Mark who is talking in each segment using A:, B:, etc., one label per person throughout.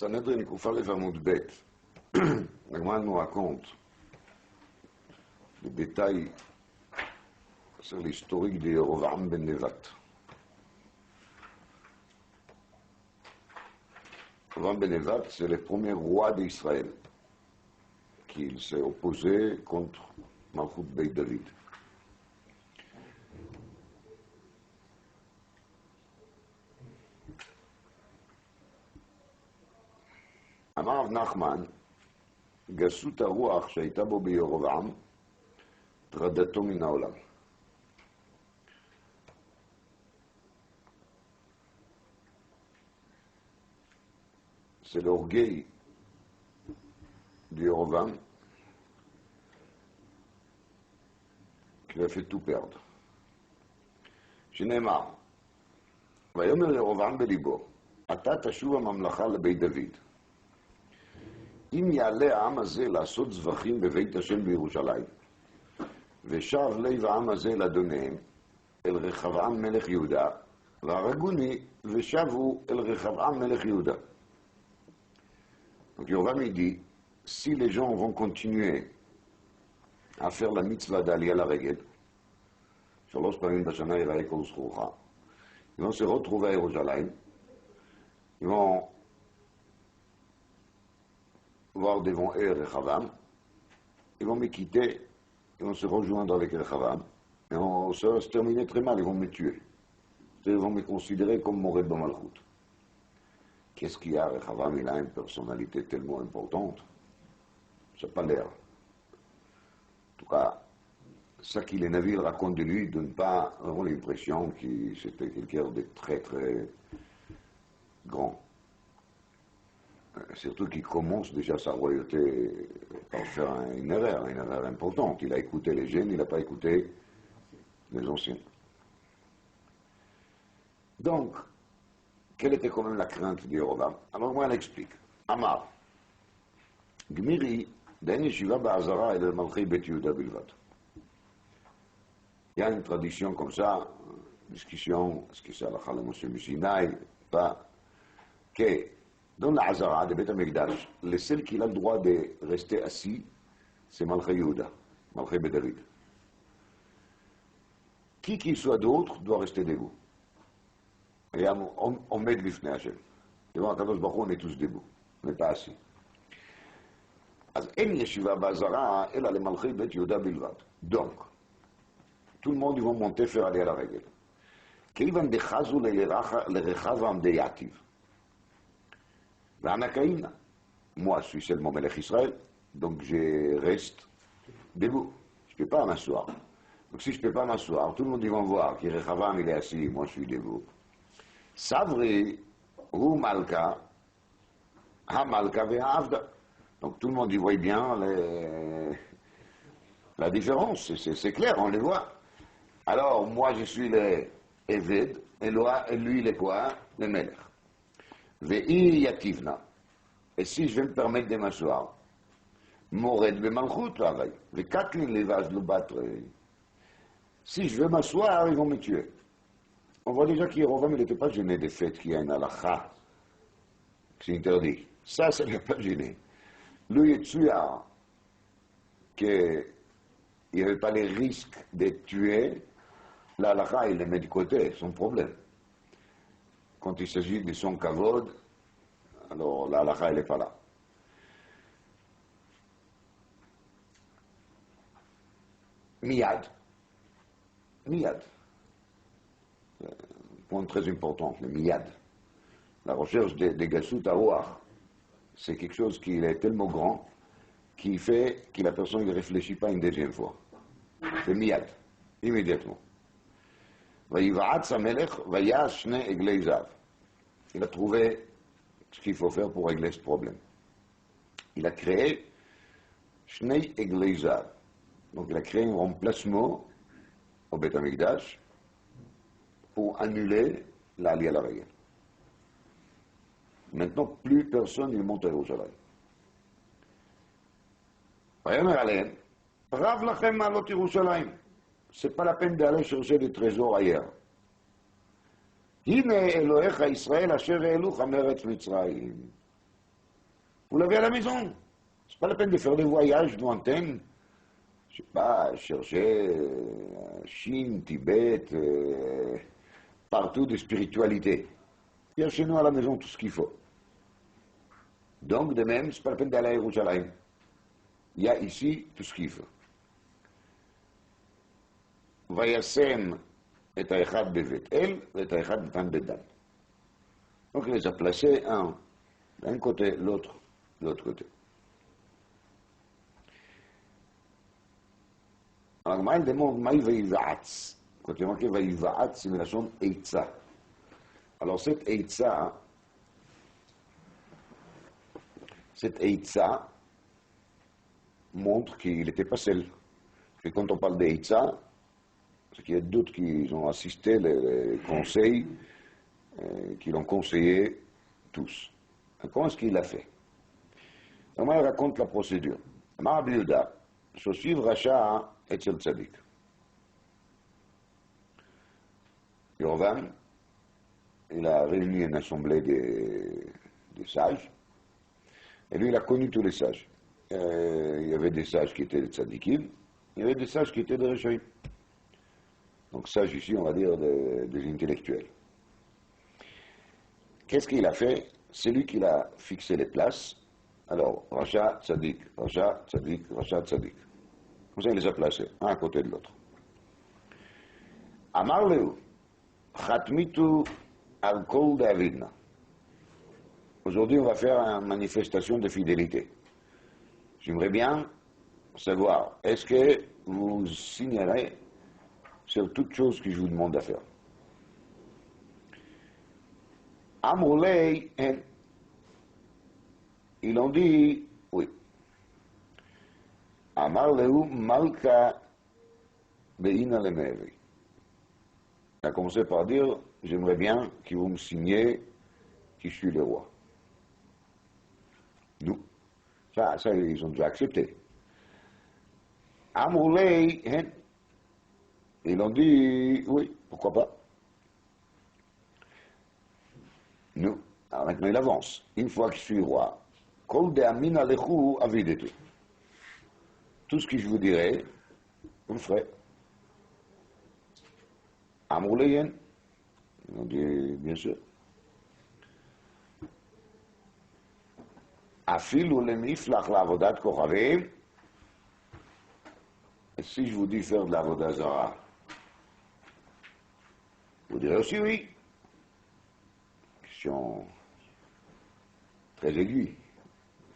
A: Sanhedrin Koufalev Amoud Bet, la Gemara nous raconte des détails sur l'historique de Yerovam ben Nevat. Yerovam ben Nevat, c'est le premier roi d'Israël qui s'est opposé contre Malchut Beit David. אמר רב נחמן, גסות הרוח שהייתה בו בירבעם, טרדתו מן העולם. C'est l'orgueil de Yerovam qui lui a fait tout perdre. שנאמר, ויאמר ירבעם בליבו, עתה תשוב הממלכה לבית דוד. אם יעלה העם הזה לעשות זבחים בבית השם בירושלים, ושב לב העם הזה לאדוניהם, אל רחבעם מלך יהודה, והרגוני, ושבו אל רחבעם מלך יהודה. Donc Yerovam dit, si les gens vont continuer à faire la mitzvah d'Aliyah לרגל, שלוש פעמים בשנה יראה כל זכורך, ils vont se retrouver à Jérusalem, ils vont voir devant eux Rechavam, ils vont me quitter, ils vont se rejoindre avec Rechavam, et ça va se terminer très mal, ils vont me tuer. Ils vont me considérer comme Mored Bamalchut. Qu'est-ce qu'il y a? Rechavam, il a une personnalité tellement importante, ça n'a pas l'air. En tout cas, ça que les Navil racontent de lui donne pas vraiment l'impression que c'était quelqu'un de très très grand. Surtout qu'il commence déjà sa royauté par faire une erreur importante. Il a écouté les jeunes, il n'a pas écouté les anciens. Donc, quelle était quand même la crainte de Yerovam? Alors moi, elle explique. Amar, Gmiri, Dan Yeshiva Ba'azara et le Malchi Bet Yehuda Bilvat. Il y a une tradition comme ça, discussion, est-ce que c'est Halakha le Moshe Mishinaï, pas, que dans la Hazara de Beth Amikdash, le seul qui a le droit de rester assis, c'est Malchi Yehuda, Malchi Bet David. Qui qu'il soit d'autre doit rester debout. Et on met de l'ifne Hachem. Devant Akadosh Baruch Hu, on est tous debout, on n'est pas assis. אז אין ישיבה בעזרה, אלא למלכי בית יהודה בלבד. Donc, tout le monde, ils vont monter faire aller à la règle. כיוון דחזו לרחבעם דייטיב. והנקאינה. Moi, je suis seulement Melech Israël, donc je reste debout. Je ne peux pas m'asseoir. Donc si je ne peux pas m'asseoir, tout le monde, ils vont voir que Rechavam, il est assis, moi, je suis debout. Savri, ou Malka, ha-Malka ve'avda. Donc tout le monde y voit bien la différence, c'est clair, on les voit. Alors moi je suis le Eved, et lui il est quoi? Le Melech. Ve'i yativna. Et si je vais me permettre de m'asseoir, Mored bemalchut lavay. Ve'katlin levaz le battre. Si je veux m'asseoir, ils vont me tuer. On voit déjà qu'Yerovam n'était pas gêné des faits qu'il y a un halakha, c'est interdit. Ça ne l'a pas gêné. Lui, il tue qu'il n'y avait pas les risques de tuer, la halakha, il les met de côté, son problème. Quand il s'agit de son kavod, alors la halakha, elle n'est pas là. Miyad. Point très important, le miyad. La recherche des Gassut Aouar. C'est quelque chose qui est tellement grand qui fait que la personne ne réfléchit pas une deuxième fois. C'est miyad, immédiatement. Il a trouvé ce qu'il faut faire pour régler ce problème. il a créé Shnei Egleizav. Donc il a créé un remplacement au Beth Amikdash pour annuler l'Ali à la Règle. Maintenant, plus personne ne monte à Jérusalem. Rav lachem ma'alot Yerushalayim. C'est pas la peine d'aller chercher des trésors ailleurs. Hine Elohecha Israël asher elucha meretz Mitzrayim. Vous l'avez à la maison. C'est pas la peine de faire des voyages lointains. Je sais pas, chercher Chine, Tibet, partout de spiritualité. Il y a chez nous à la maison tout ce qu'il faut. Donc, de même, c'est pas la peine d'aller à Jérusalem. Il y a ici tout ce qu'il faut. Vayasem et Aïchad Bevet El, et Aïchad Betan Bedan. Donc, il les a placés un d'un côté, l'autre, de l'autre côté. Alors, il demande Maï Vaïvaatz. Quand il manquait Vaïvaatz, c'est une relation Eitza. Alors, cette Eitza montre qu'il n'était pas seul. Et quand on parle d'Eitza, c'est qu'il y a d'autres qui ont assisté les conseils, qui l'ont conseillé tous. Et comment est-ce qu'il l'a fait? Comment il raconte la procédure? Amar Bilda, Shoshiv Racha Etzel Tzadik. Yoram, il a réuni une assemblée des sages, et lui, il a connu tous les sages. Il y avait des sages qui étaient des tzadikim, il y avait des sages qui étaient des réchaïm. Donc sages ici, on va dire des intellectuels. Qu'est-ce qu'il a fait? C'est lui qui a fixé les places. Alors, Racha, Tzadik, Racha, Tzadik, Racha, Tzadik. Comme ça, il les a placés, un à côté de l'autre. Amar Leu, Chatmitu al-Kol Davidna. Aujourd'hui, on va faire une manifestation de fidélité. J'aimerais bien savoir, est-ce que vous signerez sur toute chose que je vous demande à faire? Amrulei, ils ont dit oui. Amar Leu Malka Beina Lemevi. Il a commencé par dire, j'aimerais bien que vous me signiez que je suis le roi. Nous. Ça, ils ont déjà accepté. Amrulei, ils ont dit oui, pourquoi pas. Nous. Alors maintenant, il avance. Une fois que je suis roi, Kol de Amin Alechu avidetu. Tout ce que je vous dirai, vous le ferez. Amrulei, ils ont dit bien sûr. Afilu lemiflach la'avodat kochavim. Et si je vous dis faire de l'avodat zara, vous direz aussi oui. Question très aiguë.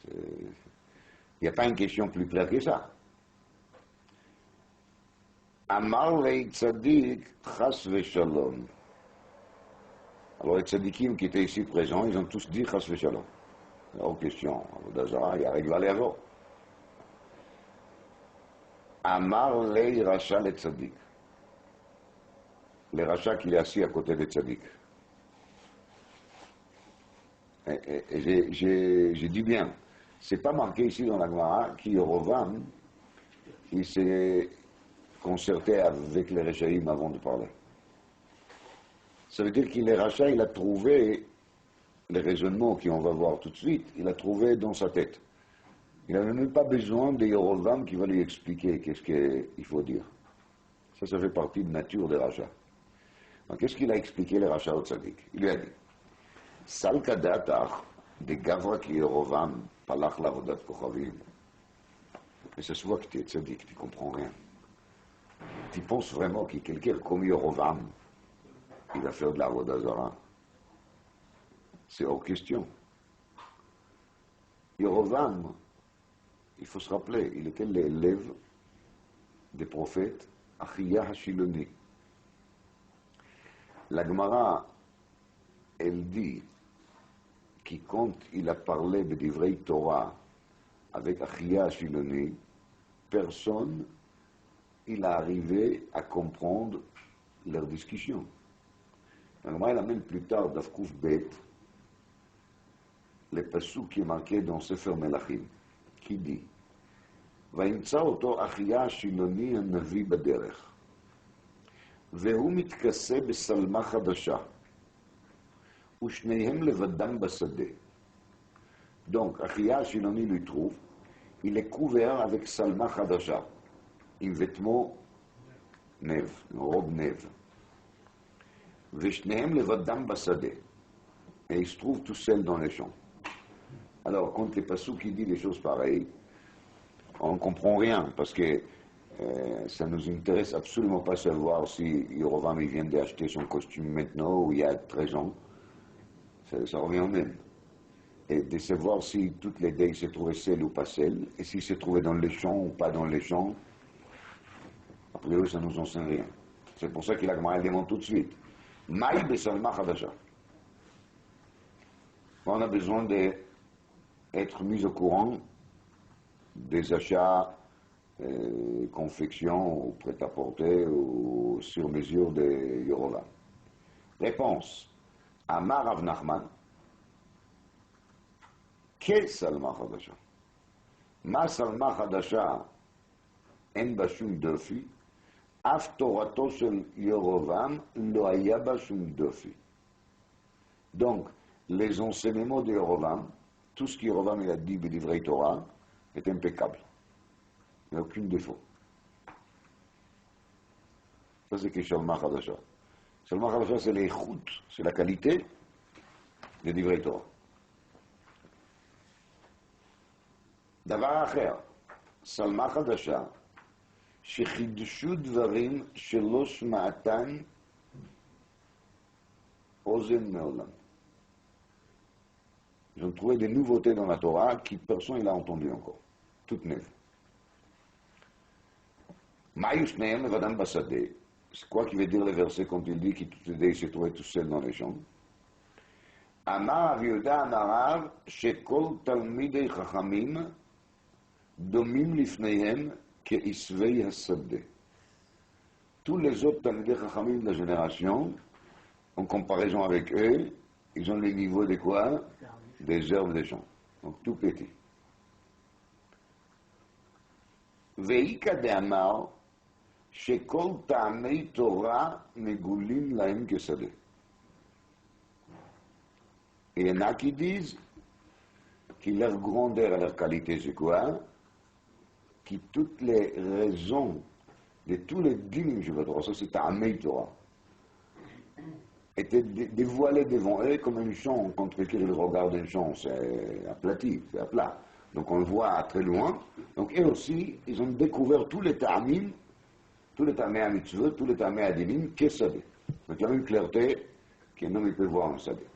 A: Il n'y a pas une question plus claire que ça. Amar lei tzadik chas v'shalom. Alors les tzadikim qui étaient ici présents, ils ont tous dit chas v'shalom. Hors question. Avodah il y a règle à avant. Amar lei racha le tzadik. Le racha qui est assis à côté des tzadik. Et j'ai dit bien, c'est pas marqué ici dans la Gemara qu'Yerovam, il s'est concerté avec les Réchaïm avant de parler. Ça veut dire qu'il les rachats, il a trouvé les raisonnements qu'on va voir tout de suite, il a trouvé dans sa tête. Il n'avait même pas besoin de Yerovam qui va lui expliquer qu'est-ce qu'il faut dire. Ça fait partie de la nature des rachats. Donc, qu'est-ce qu'il a expliqué les rachats au tzaddik? Il lui a dit, Sal kadatach de gavra ki Yerovam palach lavodat kochavim. Mais ça se voit que tu es tzaddik, tu ne comprends rien. Tu penses vraiment que quelqu'un comme Yerovam, il va faire de la avodah zara? C'est hors question. Yerovam, il faut se rappeler, il était l'élève des prophètes Achia Hashiloni. La Gemara, elle dit que quand il a parlé de divrei Torah avec Achia Shiloni, personne il a arrivé à comprendre leur discussion. Alors, il amène plus tard d'Afkouf Bet, le passou qui est marqué dans Sefer Melachim, qui dit וימצא אותו אחיה השילוני הנביא בדרך, והוא מתכסה בשלמה חדשה, ושניהם לבדם בשדה. Donc, Achia Shiloni lui trouve, il est couvert avec Salma Khadasha, un vêtement neuf, une robe neuve. Veshnehem levadam basade. Et il se trouve tout seul dans les champs. Alors, quand les passous qui dit des choses pareilles, on ne comprend rien, parce que ça ne nous intéresse absolument pas de savoir si Yorovam vient d'acheter son costume maintenant ou il y a 13 ans. Ça revient au même. Et de savoir si toutes les dés se trouvaient seules ou pas seules, et s'ils se trouvaient dans les champs ou pas dans les champs, a priori ça ne nous enseigne rien. C'est pour ça qu'il a demandé tout de suite. Maï besalma khadasha. On a besoin d'être mis au courant des achats, confection ou prêt-à-porter ou sur mesure de Yorovam. Réponse. Amar Rav Nachman. כסלמה חדשה. מה סלמה חדשה אין בה שום דופי, אף תורתו של ירובעם לא היה בה שום דופי. Donc, les enseignements de Yorovam, tout ce que Yorovam a dit de livrei Torah, est impeccable. Il n'y a aucun défaut. Ça, c'est que Shalma Chadasha. Shalma Chadasha, c'est l'écoute, c'est la qualité de livrei Torah. דבר אחר, סלמה חדשה, שחידשו דברים שלא שמעתן אוזן מעולם. Ils ont trouvé des nouveautés dans la Torah qui personne n'a entendu encore, toutes neuves. Maïus Nehem Levadam Basade, c'est quoi qui veut dire le verset quand il dit qu'il se trouvait tout seul dans les champs? Amar Rav Yehuda Amarav, shekol talmidei chachamim דומים לפניהם כעשבי השדה. Tous les autres Talmidei Chachamim de la génération, en comparaison avec eux, ils ont le niveau de quoi? Des herbes des champs. Donc tout petit. ואיכא דאמר שכל טעמי תורה מגולים להם כשדה. Et il y en a qui disent que leur grandeur et leur qualité, c'est quoi? Qui toutes les raisons de tous les dîmes, je veux dire, ça c'est Ta'amei Torah, étaient dévoilées devant eux comme un champ, contre lequel ils regardent un champ, c'est aplati, c'est à plat. Donc on le voit à très loin. Donc eux aussi, ils ont découvert tous les Ta'amim, tous les Ta'amei à mitzvot, tous les Ta'amei à dinim, qu'est Sadeh. Donc il y a une clarté qu'un homme peut voir en Sadeh.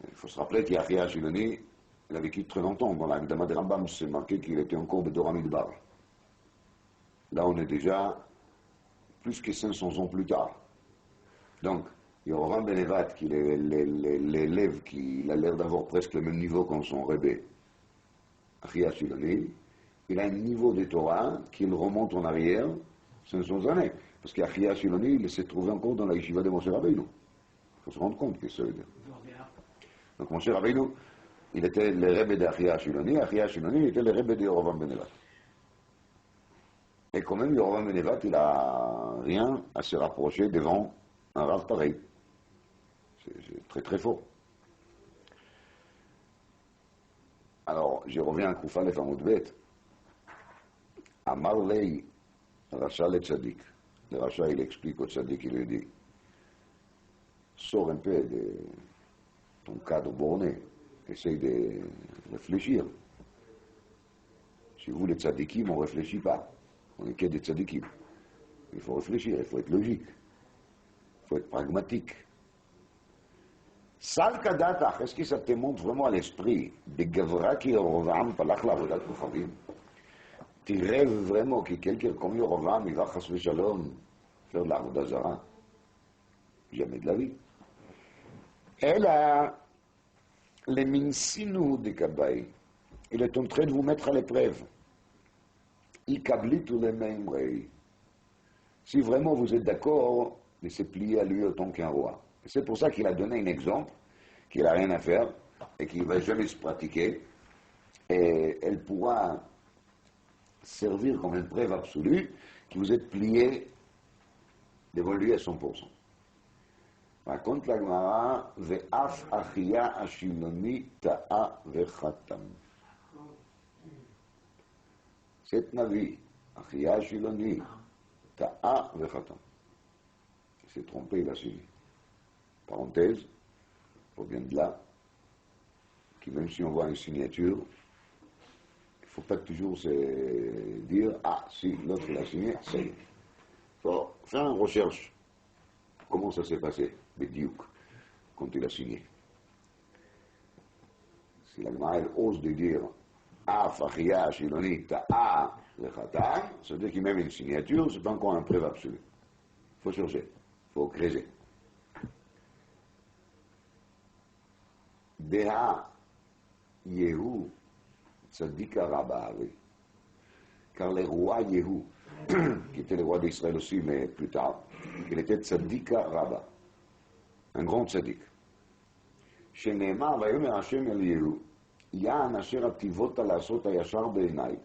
A: Il faut se rappeler qu'Achia Shiloni, il a vécu très longtemps. Dans la Dama de Rambam, c'est marqué qu'il était encore Bedorah Midbar. Là, on est déjà plus que 500 ans plus tard. Donc, Yorovam ben Nevat, qui est l'élève qui a l'air d'avoir presque le même niveau qu'en son Rebbe, Achia Shiloni, il a un niveau de Torah qu'il remonte en arrière 500 années. Parce qu'Achia Shiloni, il s'est trouvé encore dans la yeshiva de Moshe Rabbeinu. Il faut se rendre compte que ça veut dire. Donc Moshe Rabbeinu, il était le Rebbe d'Achia Shiloni, Achia Shiloni était le Rebbe de Yorovam ben Nevat. Et quand même, Yorovam ben Nevat, il n'a rien à se rapprocher devant un Rav pareil. C'est très très fort. Alors, je reviens à Koufa le fameux bête. Amar lei, Racha le Tzadik. Le Racha, il explique au Tzadik, il lui dit, sors un peu de ton cadre borné. Essaye de réfléchir. Si vous, les tzadikim, on ne réfléchit pas. On est que des tzadikim. Il faut réfléchir, il faut être logique. Il faut être pragmatique. Sal kadatach, est-ce que ça te montre vraiment à l'esprit de Gavra qui Yorovam palach l'avodat kufavim? Tu rêves vraiment que quelqu'un comme Yorovam, il va chas shalom faire de l'avodat zara? Jamais de la vie. Elle a les minsinu de Kabaï. il est en train de vous mettre à l'épreuve. Ikablitu le memrei. Si vraiment vous êtes d'accord, laissez plier à lui autant qu'un roi. C'est pour ça qu'il a donné un exemple, qu'il n'a rien à faire et qu'il ne va jamais se pratiquer. Et elle pourra servir comme une preuve absolue que vous êtes plié devant lui à 100%. raconte la Gemara, ve'af achia ashiloni ta'a vechatam. Cette navi, achia ashiloni ta'a vechatam. Il s'est trompé, il a signé. Parenthèse, il vient de là, que même si on voit une signature, il ne faut pas toujours se dire, ah, si l'autre l'a signé, c'est. Il faut faire une recherche. Comment ça s'est passé, Bediuk, quand il a signé. Si la Gemara ose de dire, ah, Fachia, Shiloni, Ta'a, Lechatam, ça veut dire qu'il y a même une signature, c'est pas encore un preuve absolu. Il faut chercher, il faut creuser. Deha Yehu Tzadika Rabba, car le roi Yehu, qui était le roi d'Israël aussi, mais plus tard, il était Tzadika Rabba, un grand tzaddik. שנאמר, ויאמר השם אל יהוא, יען אשר הטיבות לעשות הישר בעיניי,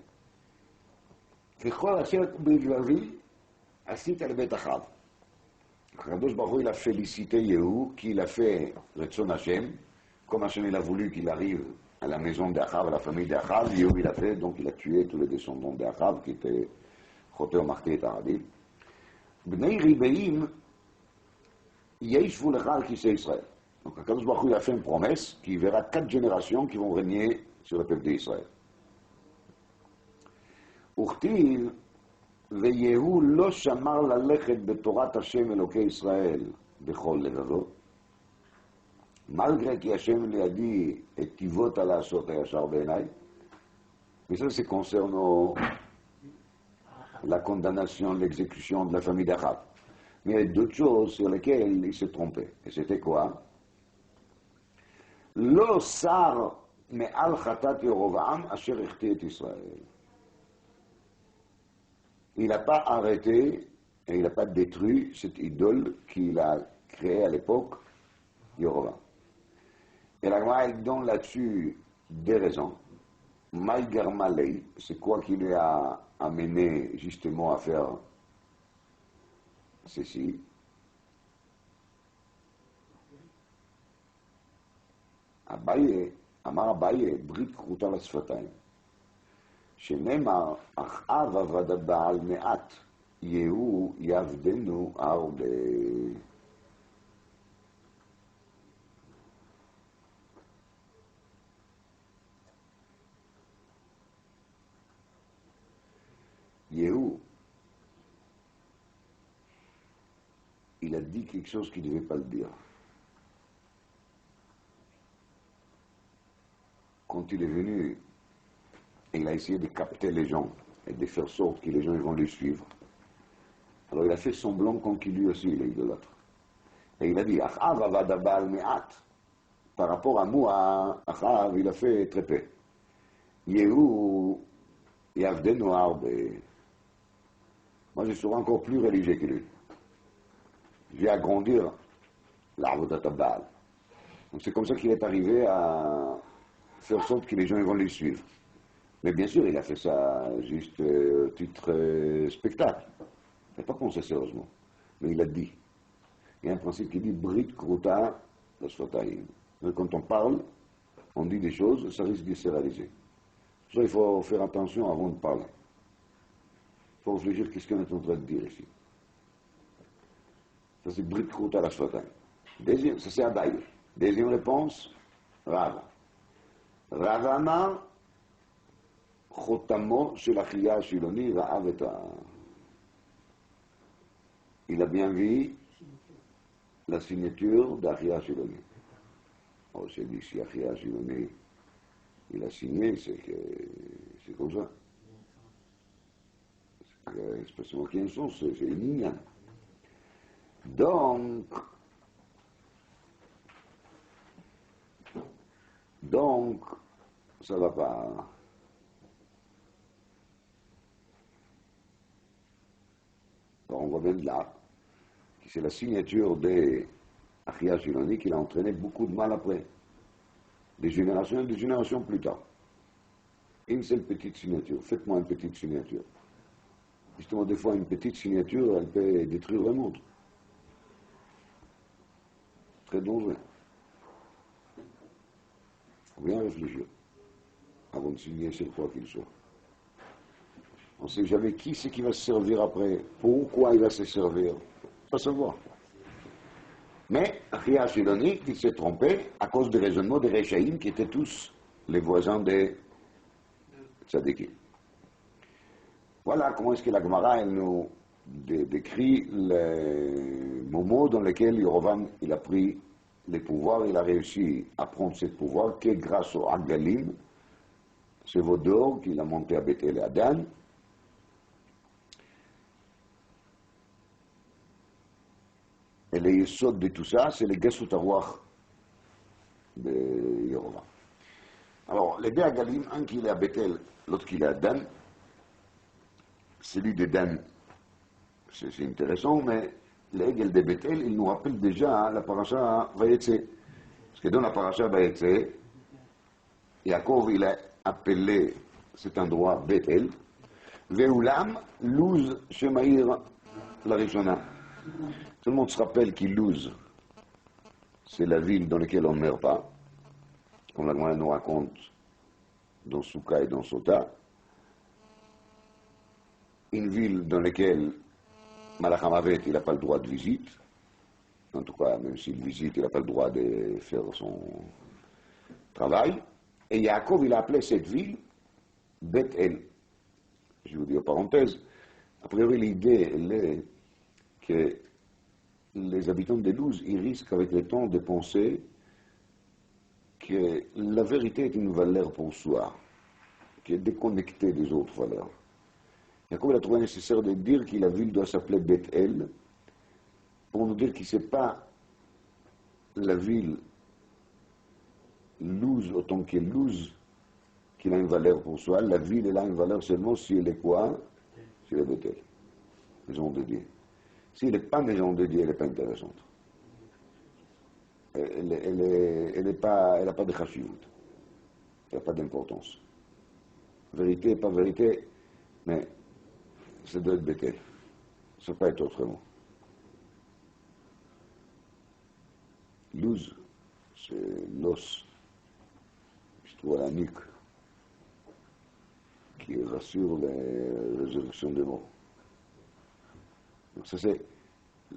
A: ככל אשר בלבבי עשית לבית אחיו. הקדוש ברוך הוא, il a félicité Yehou, qu'il a fait רצון השם, comme Hachem il a voulu qu'il arrive à la maison d'Achav, à la famille d'Achav, Yehou il a fait, donc il a tué tous les descendants d'Achav, qui étaient Choter, Marté et Taradi. Bnei Ribeim, Yeshvu lecha al kisei Israël. Donc, Akadosh Baruch Hu a fait une promesse qu'il verra 4 générations qui vont régner sur le peuple d'Israël. Uchtiv, veyehu lo shamar lalechet betorat Hashem Elokei Israël bechol levavo. Malgré qu'Hashem lui a dit et tivot ala asot hayashar beinai, mais ça c'est concernant la condamnation, l'exécution de la famille d'Achav. Mais il y a d'autres choses sur lesquelles il s'est trompé. Et c'était quoi? Lo sar me'al chatat Yerovam asher ichti et Israël. Il n'a pas arrêté et il n'a pas détruit cette idole qu'il a créée à l'époque, Yerovam. Et la Gemara elle donne là-dessus des raisons. Maïgar Malay, c'est quoi qui lui a amené justement à faire ceci? Abaye, Amar Abaye, Brit Kruta la Sfatayim. שנאמר, אחאב עבד הבעל מעט, יהוא יעבדנו הרבה. Yehou, il a dit quelque chose qu'il ne devait pas le dire. Quand il est venu, il a essayé de capter les gens et de faire sorte que les gens vont le suivre. Alors il a fait semblant comme qu'il lui aussi il est idolâtre. Et il a dit, Achav avad abal me'at. Par rapport à moi, Achav, il a fait très peu. Yehou, yavdenu arbe. Moi, je serai encore plus religieux que lui. Je vais agrandir l'Avodat Baal. Donc c'est comme ça qu'il est arrivé à faire sorte que les gens vont le suivre. Mais bien sûr, il a fait ça juste titre spectacle. Il n'a pas pensé sérieusement. Mais il a dit. Il y a un principe qui dit Brit Kruta la Sfatayim. Donc quand on parle, on dit des choses, ça risque de se réaliser. Pour ça, il faut faire attention avant de parler. Il faut réfléchir qu'est-ce qu'on est en train de dire ici. Ça c'est Brit Kruta la Sfatayim. Deuxième, ça c'est Abaye. Deuxième réponse, Rav. Ravama Chotamo shel Achia Shiloni Ra'av et il a bien vu la signature d'Achia Shiloni. Oh, c'est dit si Achia Shiloni il a signé, c'est que c'est comme ça. C'est pas seulement qu'il y a une source, c'est une ligne. Donc, ça va pas. on voit bien de là que c'est la signature des Achia Shiloni qui l'a entraîné beaucoup de mal après, des générations et des générations plus tard. Une seule petite signature, faites-moi une petite signature. Justement, des fois, une petite signature, elle peut détruire le monde. Très dangereux. Il faut bien réfléchir avant de signer sur quoi qu'il soit. On ne sait jamais qui c'est qui va se servir après, pourquoi il va se servir. Pas savoir. Mais Achia Shiloni, il s'est trompé à cause des raisonnements des Rechaïm qui étaient tous les voisins des Tzadikim. Voilà comment est-ce que la Gemara elle nous décrit les moments dans lesquels Yorovam il a pris les pouvoirs, il a réussi à prendre ces pouvoirs que grâce au Agalim, ce veau d'or qu'il a monté à Bethel et à Dan. Et les yesod de tout ça, c'est les Gesut Aruach de Yorovam. Alors, les deux Agalim, un qui est à Bethel, l'autre qui est à Dan. Celui de Dan, c'est intéressant, mais l'Egel de Bethel, il nous rappelle déjà la paracha Vayetze. Parce que dans la paracha Vayetze, Yaakov, il a appelé cet endroit Bethel, Veulam, Luz, Shemaïr, la Rishona. Tout le monde se rappelle qu'il Luz, c'est la ville dans laquelle on ne meurt pas, comme la Gemara nous raconte dans Souka et dans Sota. Une ville dans laquelle Malach HaMavet, il n'a pas le droit de visite. En tout cas, même s'il visite, il n'a pas le droit de faire son travail. Et Yaakov, il a appelé cette ville Beth-El. Je vous dis en parenthèse, a priori l'idée est que les habitants de Luz, ils risquent avec le temps de penser que la vérité est une valeur pour soi, qui est déconnectée des autres valeurs. Yaakov a trouvé nécessaire de dire que la ville doit s'appeler Beth-El, pour nous dire que ce n'est pas la ville Luz, autant qu'elle Luz, qui a une valeur pour soi. La ville, elle a une valeur seulement si elle est quoi? Si elle est Beth-El, maison de Dieu. Si elle n'est pas maison de Dieu, elle n'est pas intéressante. Elle n'a pas de chashivut. Elle n'a pas d'importance. Vérité, pas vérité, mais ça doit être Bethel. Ça ne peut pas être autrement. Luz, c'est l'os qui se trouve à la nuque, qui rassure la résurrection des morts. Donc ça c'est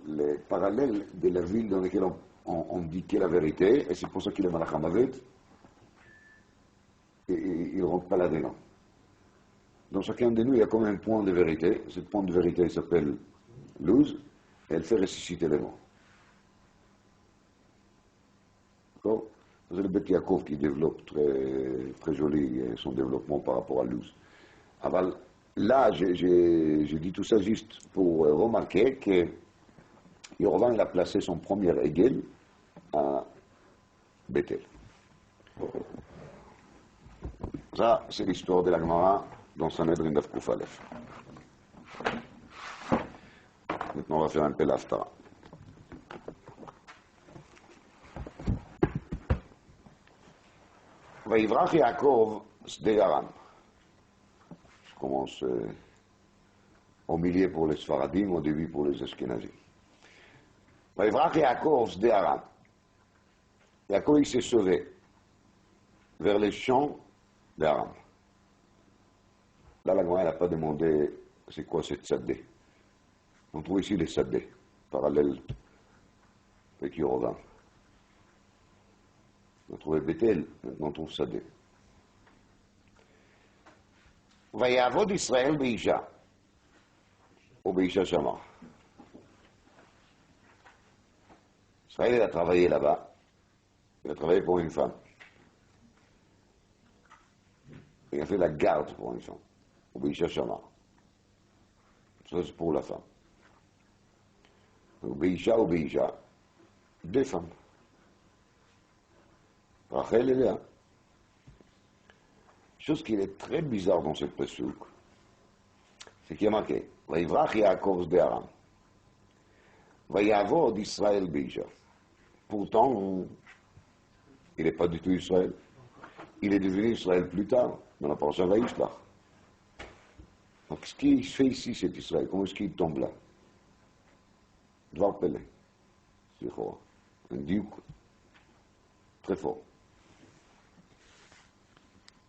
A: le parallèle de la ville dans laquelle on dit qu'est la vérité, et c'est pour ça qu'il est Malach HaMavet, et il ne rentre pas là-dedans. Dans chacun de nous, il y a comme un point de vérité. Ce point de vérité s'appelle Luz, et elle fait ressusciter les morts. D'accord? C'est le Beth Yaakov qui développe très, très joli son développement par rapport à Luz. Alors, là, j'ai dit tout ça juste pour remarquer que Yorovam il a placé son premier Egel à Bethel. Ça, c'est l'histoire de la Gemara dans Sanhedrin Daf Kuf Aleph. Maintenant, on va faire un peu l'Haftara. Vayivrach Yaakov Sde Aram. Je commence au milieu pour les Sfaradim, au début pour les Ashkenazim. Vayivrach Yaakov Sde Aram. Yaakov il s'est sauvé vers les champs d'Aram. Là, la Gemara n'a pas demandé c'est quoi cette Sadé. On trouve ici les Sadé, parallèles avec Yorovam. On a trouvé Bethel, maintenant on trouve Sadé. Vayavod Israël Beisha, ou Beisha Shamar. Israël il a travaillé là-bas, il a travaillé pour une femme. Il a fait la garde pour une femme. Beisha Shamar. Ça, c'est pour la femme. Donc, Beisha ou Beisha, deux femmes. Rachel et Léa. Chose qui est très bizarre dans cette pasuk, c'est qu'il y a marqué Vayivrach Yaakov Sde Aram. Vayavod d'Israël Beija. Pourtant, il n'est pas du tout Israël. Il est devenu Israël plus tard, dans la parasha Vayishlach. Donc, ce qu'il fait ici, c'est Israël. Comment est-ce qu'il tombe là? Dvar Pelé. C'est fort. Un diouk. Très fort.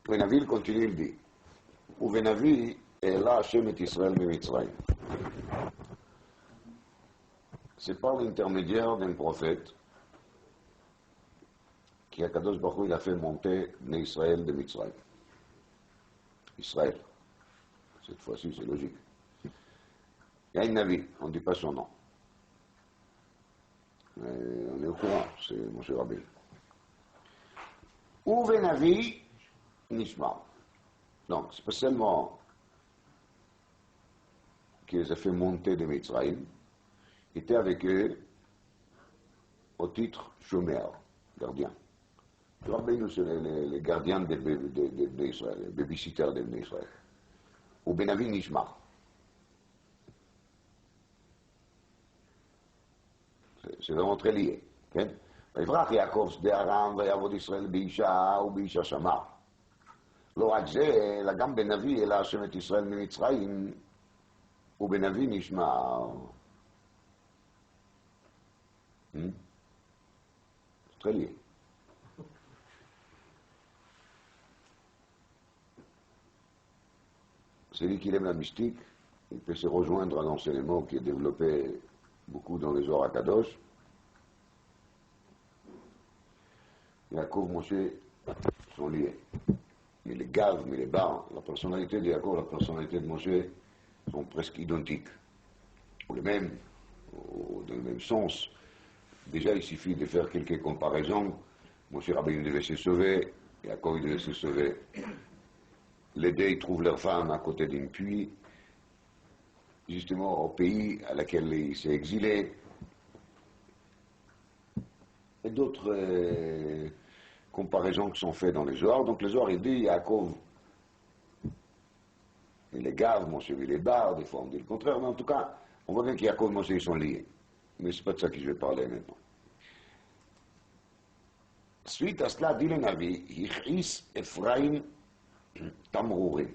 A: Venavi continue, il dit. Ou Venavi est là, Hashem et Israël de Mitzrayim. C'est par l'intermédiaire d'un prophète qui, à Kadosh Baruch Hu, il a fait monter Israël de Mitzrayim. Israël. Cette fois-ci, c'est logique. Il y a un Navi, on ne dit pas son nom. Mais on est au courant, c'est Moshe Rabbeinu. Ou Venavi, Nishma. Donc, c'est pas seulement qu'il les a fait monter de Mitzrayim, il était avec eux au titre Shomer, gardien. Rabbeinu, c'est les gardiens d'Israël, les babysitters d'Israël. Ou Benavi Nishma. C'est vraiment très lié. ויברח יעקב שדה ארם ויעבוד ישראל באישה ובאישה שמר. לא רק זה, אלא גם בנביא אלא השם את ישראל ממצרים ובנביא נשמר. C'est très lié. Celui qui aime la mystique, il peut se rejoindre à l'enseignement qui est développé beaucoup dans les Zohar HaKadosh. Yaakov, Moshe sont liés. Mais les Gav, mais les Bar, la personnalité de Yaakov, la personnalité de Moshe sont presque identiques. Ou les mêmes, ou dans le même sens. Déjà, il suffit de faire quelques comparaisons. Moshe Rabbeinu devait se sauver, Yaakov il devait se sauver. Les deux, ils trouvent leur femme à côté d'un puits, justement au pays à laquelle il s'est exilé. Et d'autres comparaisons qui sont faites dans les Zohar. Donc les Zohar, il dit Yaakov, et les Gav, Moshe et les Bar, des fois on dit le contraire, mais en tout cas, on voit bien qu'Yaakov et Moshe ils sont liés. Mais c'est pas de ça que je vais parler maintenant. Suite à cela, dit le Navi, Yichis Ephraim Tamrurim.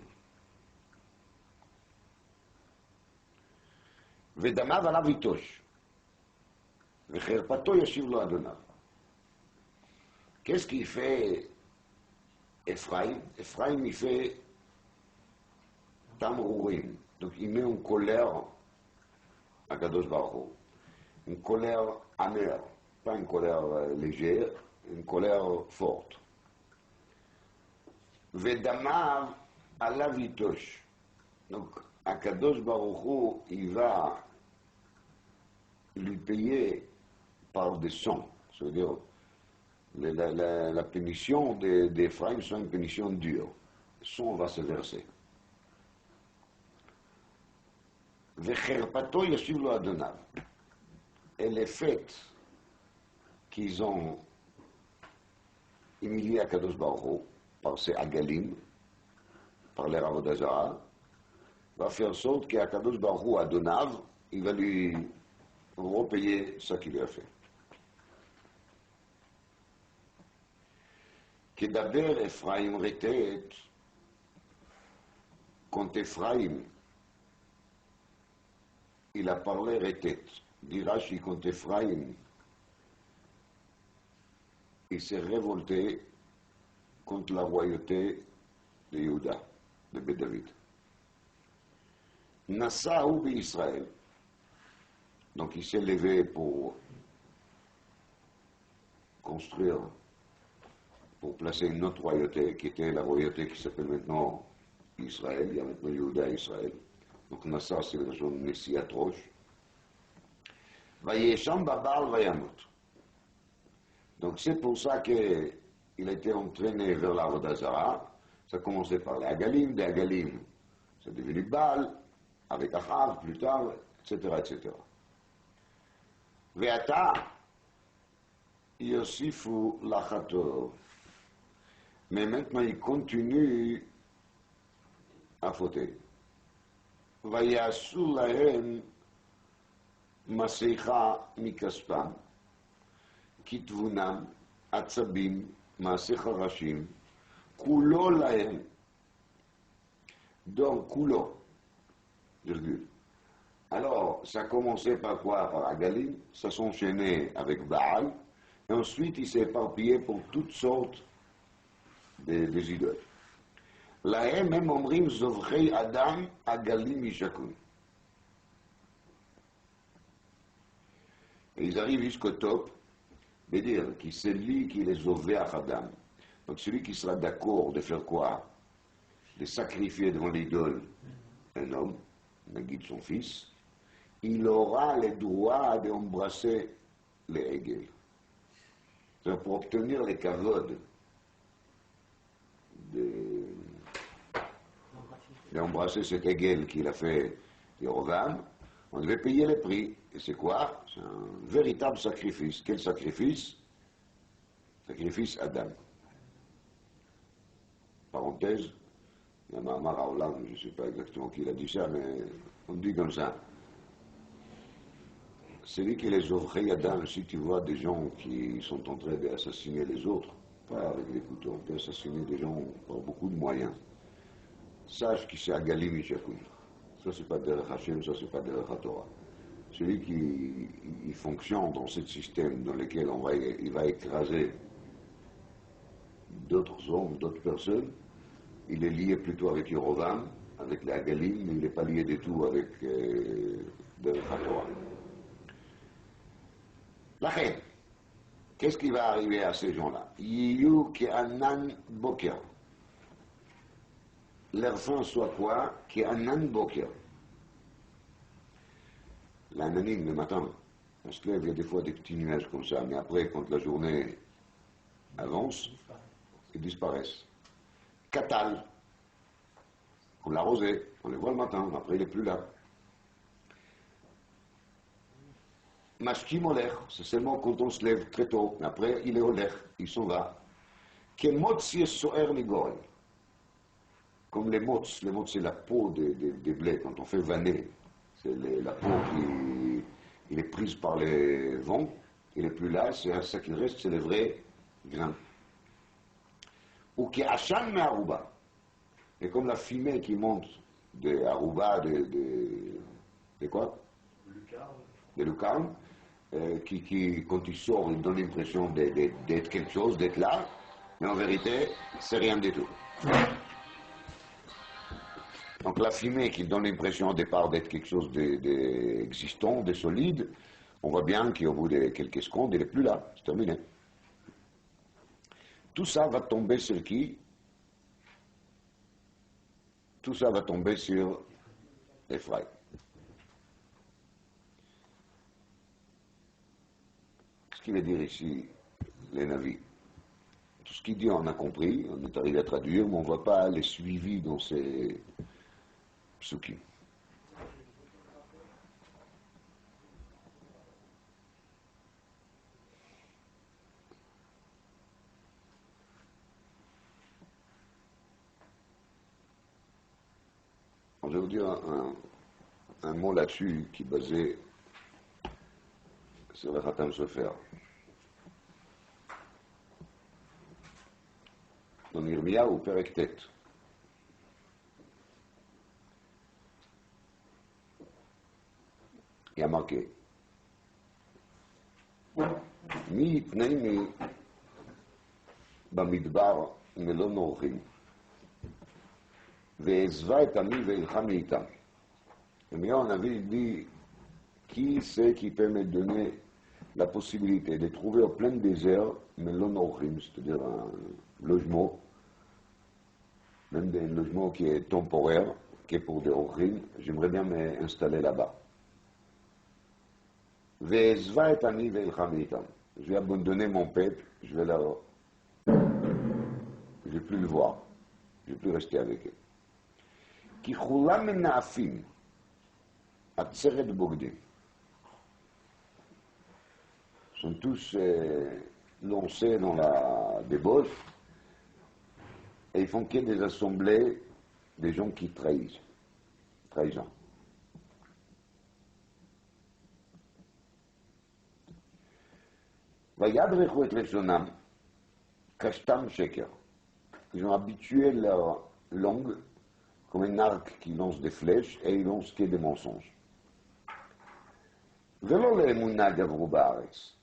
A: ודמיו עליו יטוש, וחרפתו ישיב לו אדוניו. Qu'est-ce qu'il fait Ephraim? Ephraim, il fait Tamrurim. Donc il met en colère à Kadosh Baruch Hu. Une colère amère, pas une colère légère, une colère forte. Vedamav alav yitosh. Donc, Akadosh Baruch Hu, il va lui payer par des sons. C'est-à-dire, la punition d'Ephraim sont une punition dure. Le son va se verser. Vecherpato yashiv lo adonav. Et les fêtes qu'ils ont humilié à Kadosh Baruch Hu, par ces Agalim, par les Avodah Zarah, va faire sorte qu'à Kadosh Baruch Hu, Adonav, il va lui repayer ce qu'il lui a fait. Kedaber Ephraim retet, quand Ephraim, il a parlé retet, dit Rashi, quand Ephraim, il s'est révolté contre la royauté de Yehuda, de Bet David. Nassaou Israël. Donc il s'est levé pour construire, pour placer une autre royauté, qui était la royauté qui s'appelle maintenant Israël. Il y a maintenant Yehuda et Israël. Donc Nassa, c'est la zone Messie atroce. Vayesham Babal Vayamut. Donc c'est pour ça que il a été entraîné vers la Avodah Zarah. Ça a commencé par les Agalim, des Agalim, c'est devenu Baal, avec Achav plus tard, etc., etc. Ve'ata Yosifu Lachator. Mais maintenant il continue à fauter. Vayasu lahem Maseicha Mikaspam, Kitvunam, Atzabim, Maasecha Rashim, Kulo Lahem. Donc, Kulo, virgule. Alors, ça commençait par quoi? Par Agalim, ça s'enchaînait avec Baal, et ensuite il s'est éparpillé pour toutes sortes des idoles. Lahem même omrim zovrei Adam Agalim Ishakun. Et ils arrivent jusqu'au top, de dire que c'est lui qui les ovait à Adam. Donc celui qui sera d'accord de faire quoi? De sacrifier devant l'idole un homme, Nagid son fils, il aura le droit d'embrasser les Hegel. C'est pour obtenir les kavod d'embrasser cet Hegel qu'il a fait Yerovam, on devait payer le prix. Et c'est quoi? C'est un véritable sacrifice. Quel sacrifice? Sacrifice Adam. Parenthèse, il y a Mahamar Haolam, je ne sais pas exactement qui a dit ça, mais on dit comme ça. C'est lui qui les offrait Adam. Si tu vois des gens qui sont en train d'assassiner les autres, pas avec des couteaux, on peut assassiner des gens par beaucoup de moyens. Sache que c'est Agalim Ishakoun. Ça, c'est pas Derech Hashem, ça, c'est pas Derech HaTorah. Celui qui fonctionne dans ce système dans lequel il va écraser d'autres hommes, d'autres personnes, il est lié plutôt avec Yerovam, avec les Agalim, mais il n'est pas lié du tout avec Derech HaTorah. La reine, qu'est-ce qui va arriver à ces gens-là? Yiyu ke'anan boker. Leur fin soit quoi? Ke'anan boker. L'ananim le matin, on se lève, il y a des fois des petits nuages comme ça, mais après, quand la journée avance, ils disparaissent. Katal, on l'arrosait, on les voit le matin, après il n'est plus là. Mashkim Oler, c'est seulement quand on se lève très tôt, mais après il est Oler, il s'en va. Kemotzi soer ligol. Comme les mots c'est la peau des blés, quand on fait vanner, c'est la peau qui il est prise par les vents, il n'est plus là, c'est ça qui reste, c'est les vrais grains. Ou qui achan me aruba. Et comme la fumée qui monte de aruba, de quoi? De lucarne, qui, quand il sort, il donne l'impression d'être quelque chose, d'être là, mais en vérité, c'est rien du tout. Donc la fumée qui donne l'impression au départ d'être quelque chose d'existant, de solide, on voit bien qu'au bout de quelques secondes, il n'est plus là, c'est terminé. Tout ça va tomber sur qui? Tout ça va tomber sur Ephraïm. Ce qui veut dire ici, les navis. Tout ce qu'il dit, on a compris, on est arrivé à traduire, mais on ne voit pas les suivis dans ces psukim. Je vais vous dire un mot là-dessus qui est basé sur le Khatam Sofer. Dans Yirmiyahu ou Perek-Tet. Il y a marqué Mi yitnaimi במדבר מלא נורחים ועזבה את עמי והלחם איתם. Yirmiyahu Navi dit qui c'est qui peut me donner la possibilité de trouver au plein désert melo norchim, c'est-à-dire un logement, même un logement qui est temporaire, qui est pour des orchim, j'aimerais bien m'installer là-bas. Ve'ezva et ami ve'elcham itam. Je vais abandonner mon peuple, je vais vais plus le voir, je vais plus rester avec eux. Ki chulam naafim, atzeret bogdim. Sont tous lancés dans la débauche et ils font que des assemblées des gens qui trahissent. Trahissant. וידרכו את לשונם, קשתם שקר. Ils ont habitué leur langue comme un arc qui lance des flèches et ils lancent que des mensonges. ולא לאמונה גברו בארץ.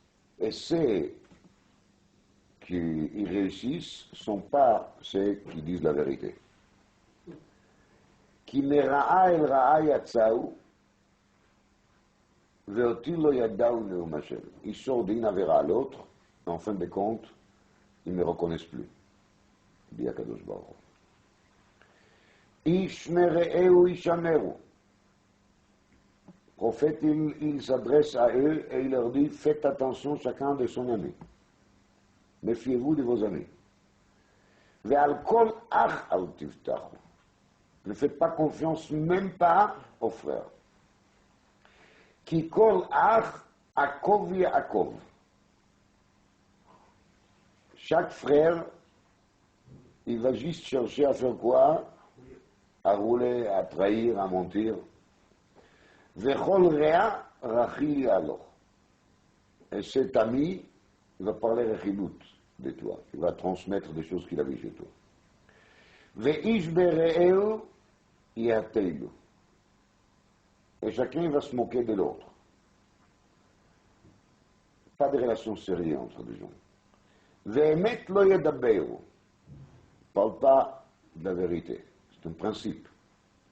A: Et ceux qui y réussissent ne sont pas ceux qui disent la vérité. כי מרעה אל רעה יצאו, ואותי לא ידעו נאום השם. Ils sortent d'une avéra à l'autre, et en fin de compte, ils ne me reconnaissent plus. dit Akadosh Baruch Hu. איש מרעהו ישמרו. Prophète, il s'adresse à eux et il leur dit, faites attention chacun de son ami. Méfiez-vous de vos amis. ועל כל אח אל תבטחו. Ne faites pas confiance même pas aux frères. כי כל אח עקוב יעקב. Chaque frère, il va juste chercher à faire quoi? À rouler, à trahir, à mentir. וכל רע רכיל יהלוך. Et cet ami, il va parler rechilut de toi. Il va transmettre des choses qu'il a vues chez toi. ואיש ברעהו יהתהו. Et chacun va se moquer de l'autre. Pas de relation sérieuse entre les gens. ואמת לא ידברו. Parle pas de la vérité. C'est un principe.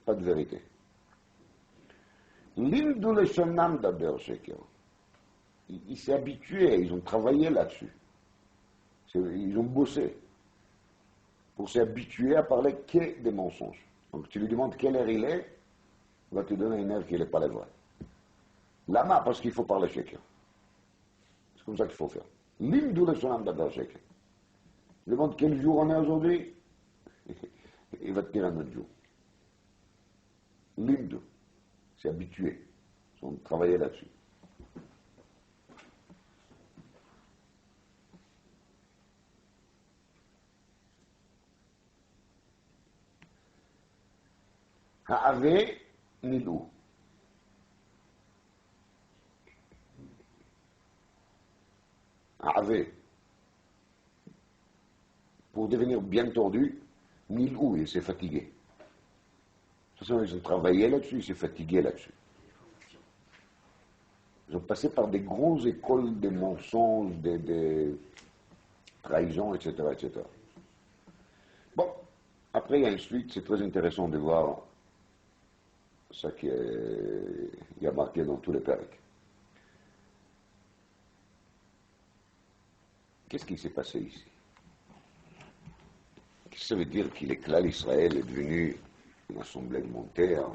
A: Pas de vérité. לימדו לשונם דבר שקר. Ils s'est habitués, ils ont travaillé là-dessus. Ils ont bossé pour s'habituer à parler que des mensonges. Donc tu lui demandes quelle heure il est, il va te donner une heure qui n'est pas la vraie. Lama, parce qu'il faut parler sheker. C'est comme ça qu'il faut faire. Limdou le sonam d'Adar sheker. Tu lui demandes quel jour on est aujourd'hui, il va te dire un autre jour. Limdou, c'est habitué. Ils ont travaillé là-dessus. Ha'ave nidou. Ha'ave. Pour devenir bien tordu, nidou, il s'est fatigué. De toute façon, ils ont travaillé là-dessus, ils s'est fatigué là-dessus. Ils ont passé par des grosses écoles de mensonges, de trahisons, etc., etc. Bon, après il y a une suite, c'est très intéressant de voir ça qui y a marqué dans tous les périques. Qu'est-ce qui s'est passé ici? Qu'est-ce que ça veut dire que l'éclat d'Israël est devenu une assemblée élémentaire,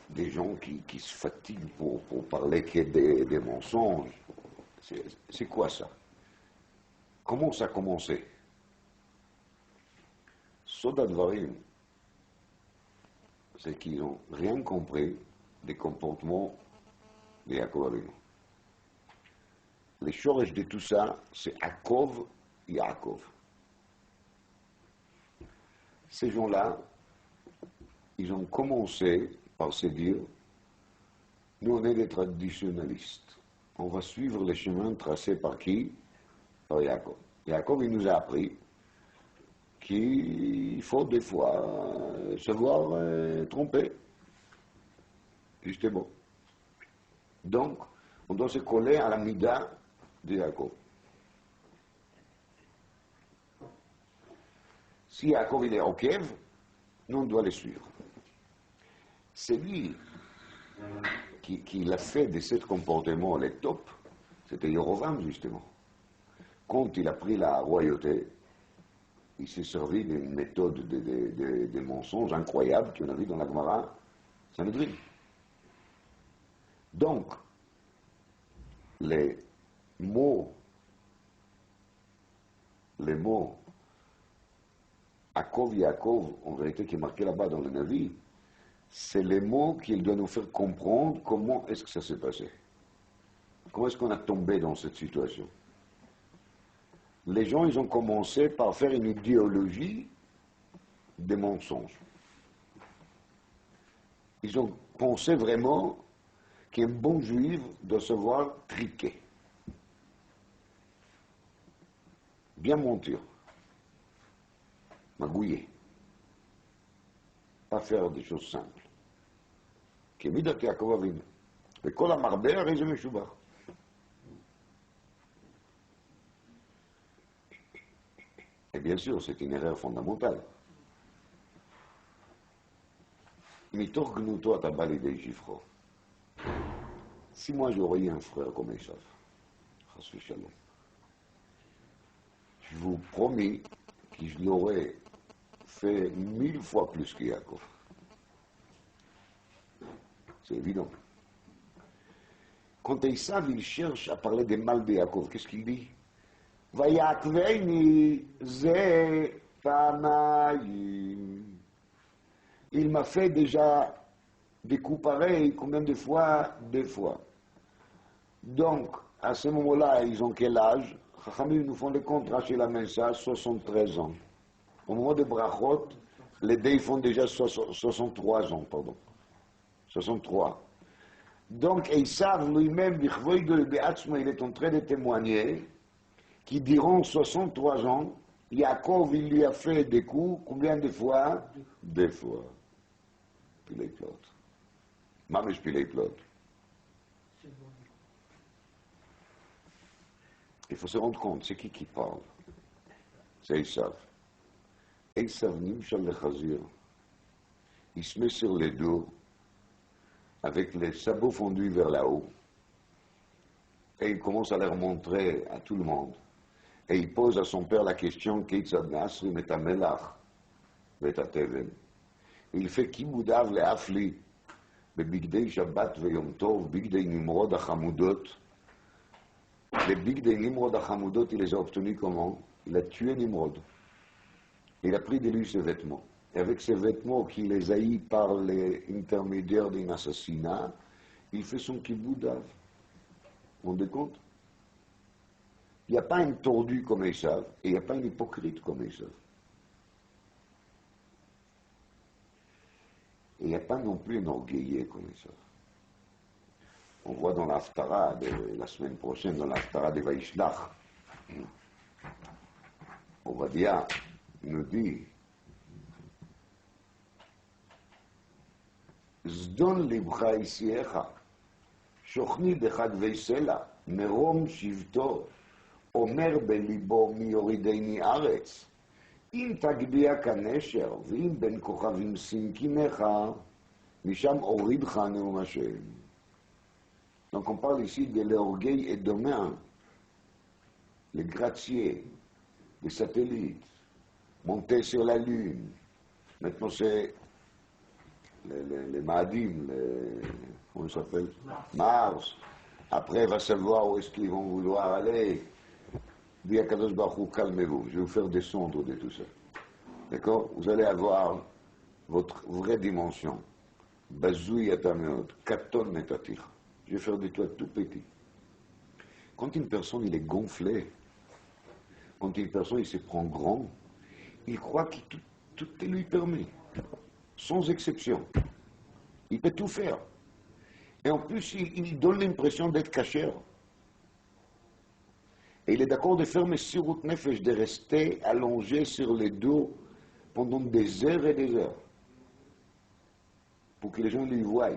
A: des gens qui se fatiguent pour parler que des mensonges? C'est quoi ça? Comment ça a commencé? Sod HaDvarim, c'est qu'ils n'ont rien compris des comportements de Yaakov Avinu. Les shoresh de tout ça, c'est Akov, Yaakov. Ces gens-là, ils ont commencé par se dire, nous on est des traditionnalistes, on va suivre les chemins tracés par qui? Par Yaakov. Yaakov, il nous a appris qu'il faut des fois savoir tromper. Justement. Donc, on doit se coller à la mida de Yaakov. Si Yaakov il est au Kiev, nous on doit le suivre. C'est lui qui l'a fait de ce comportement le top, c'était Yorovam justement. Quand il a pris la royauté, il s'est servi d'une méthode de mensonges incroyables qu'on a vu dans la Gemara Sanhedrin. Donc, les mots Akov Yaakov, en vérité qui est marqué là-bas dans le Navi, c'est les mots qu'il doit nous faire comprendre comment est-ce que ça s'est passé. Comment est-ce qu'on a tombé dans cette situation? Les gens, ils ont commencé par faire une idéologie des mensonges. Ils ont pensé vraiment qu'un bon juif doit savoir triquer. bien monter, magouiller, pas faire des choses simples. כמידת יעקב אבינו, וכל המרבה הרי זה משובח. Et bien sûr, c'est une erreur fondamentale. מתוך גנותו אתה בא לידי שבחו. Si moi j'aurais eu un frère comme Esav, חס ושלום, je vous promets que je l'aurais fait 1000 fois plus que Yaakov. C'est évident. Quand Esav il cherche à parler des mal de Yaakov, qu'est-ce qu'il dit? Vayakveini ze pamayim. Il m'a fait déjà des coups pareils, combien de fois? 2 fois. Donc, à ce moment-là, ils ont quel âge? Chachamim nous font le compte, Rashi la Mensa, 73 ans. Au moment de Brachot, les deux font déjà 63 ans, pardon. 63. Donc, Esav lui-même, il est en train de témoigner qui diront 63 ans, Yaakov, il lui a fait des coups, combien de fois? 2 fois. Puis les plots. Mamesh puis les plots. Il faut se rendre compte, c'est qui parle? C'est Esav. Esav nimshal le chazir. Il se met sur les dos, avec les sabots fondus vers là-haut, et il commence à leur montrer à tout le monde. Et il pose à son père la question Keitzad Nasri metamelach vetatevel. Il fait Kibudav le Afli, bebigdei Shabbat veyom Tov, bigdei Nimrod achamudot. Les bigdei Nimrod achamudot, il les a obtenus comment? Il a tué Nimrod. Il a pris de lui ses vêtements. Et avec ces vêtements qu'il les haït par l'intermédiaire d'un assassinat, il fait son Kibudav. Vous vous rendez compte? Il n'y a pas un tordu comme Esav, et il n'y a pas un hypocrite comme Esav. Et il n'y a pas non plus un orgueillé comme Esav. On voit dans l'Haftara de la semaine prochaine, dans l'Haftara de Vaishlach, Ovadia nous dit Zdon libcha isiecha, shochni dechad veisela, merom shivto, אומר בליבו מי יורידני ארץ, אם תגביה כנשר, ואם בין כוכבים סינקימך, משם הורידך נאום השם. Donc on parle ici de l'orgueil édomien, les gratte-ciels, les satellites, monter sur la Lune. Maintenant c'est les Maadim, comment ils s'appellent? Mars. Après, va savoir où est-ce qu'ils vont vouloir aller. Dit à Kadosh Baruch Hu, calmez-vous, je vais vous faire descendre de tout ça. D'accord? Vous allez avoir votre vraie dimension. Bazouy atameot, katon metatir. Je vais faire de toi tout petit. Quand une personne, il est gonflé, quand une personne, il se prend grand, il croit que tout est lui permis, sans exception. Il peut tout faire. Et en plus, il donne l'impression d'être cachère. Et il est d'accord de faire Messirut Nefesh, de rester allongé sur les dos pendant des heures et des heures, pour que les gens lui voient.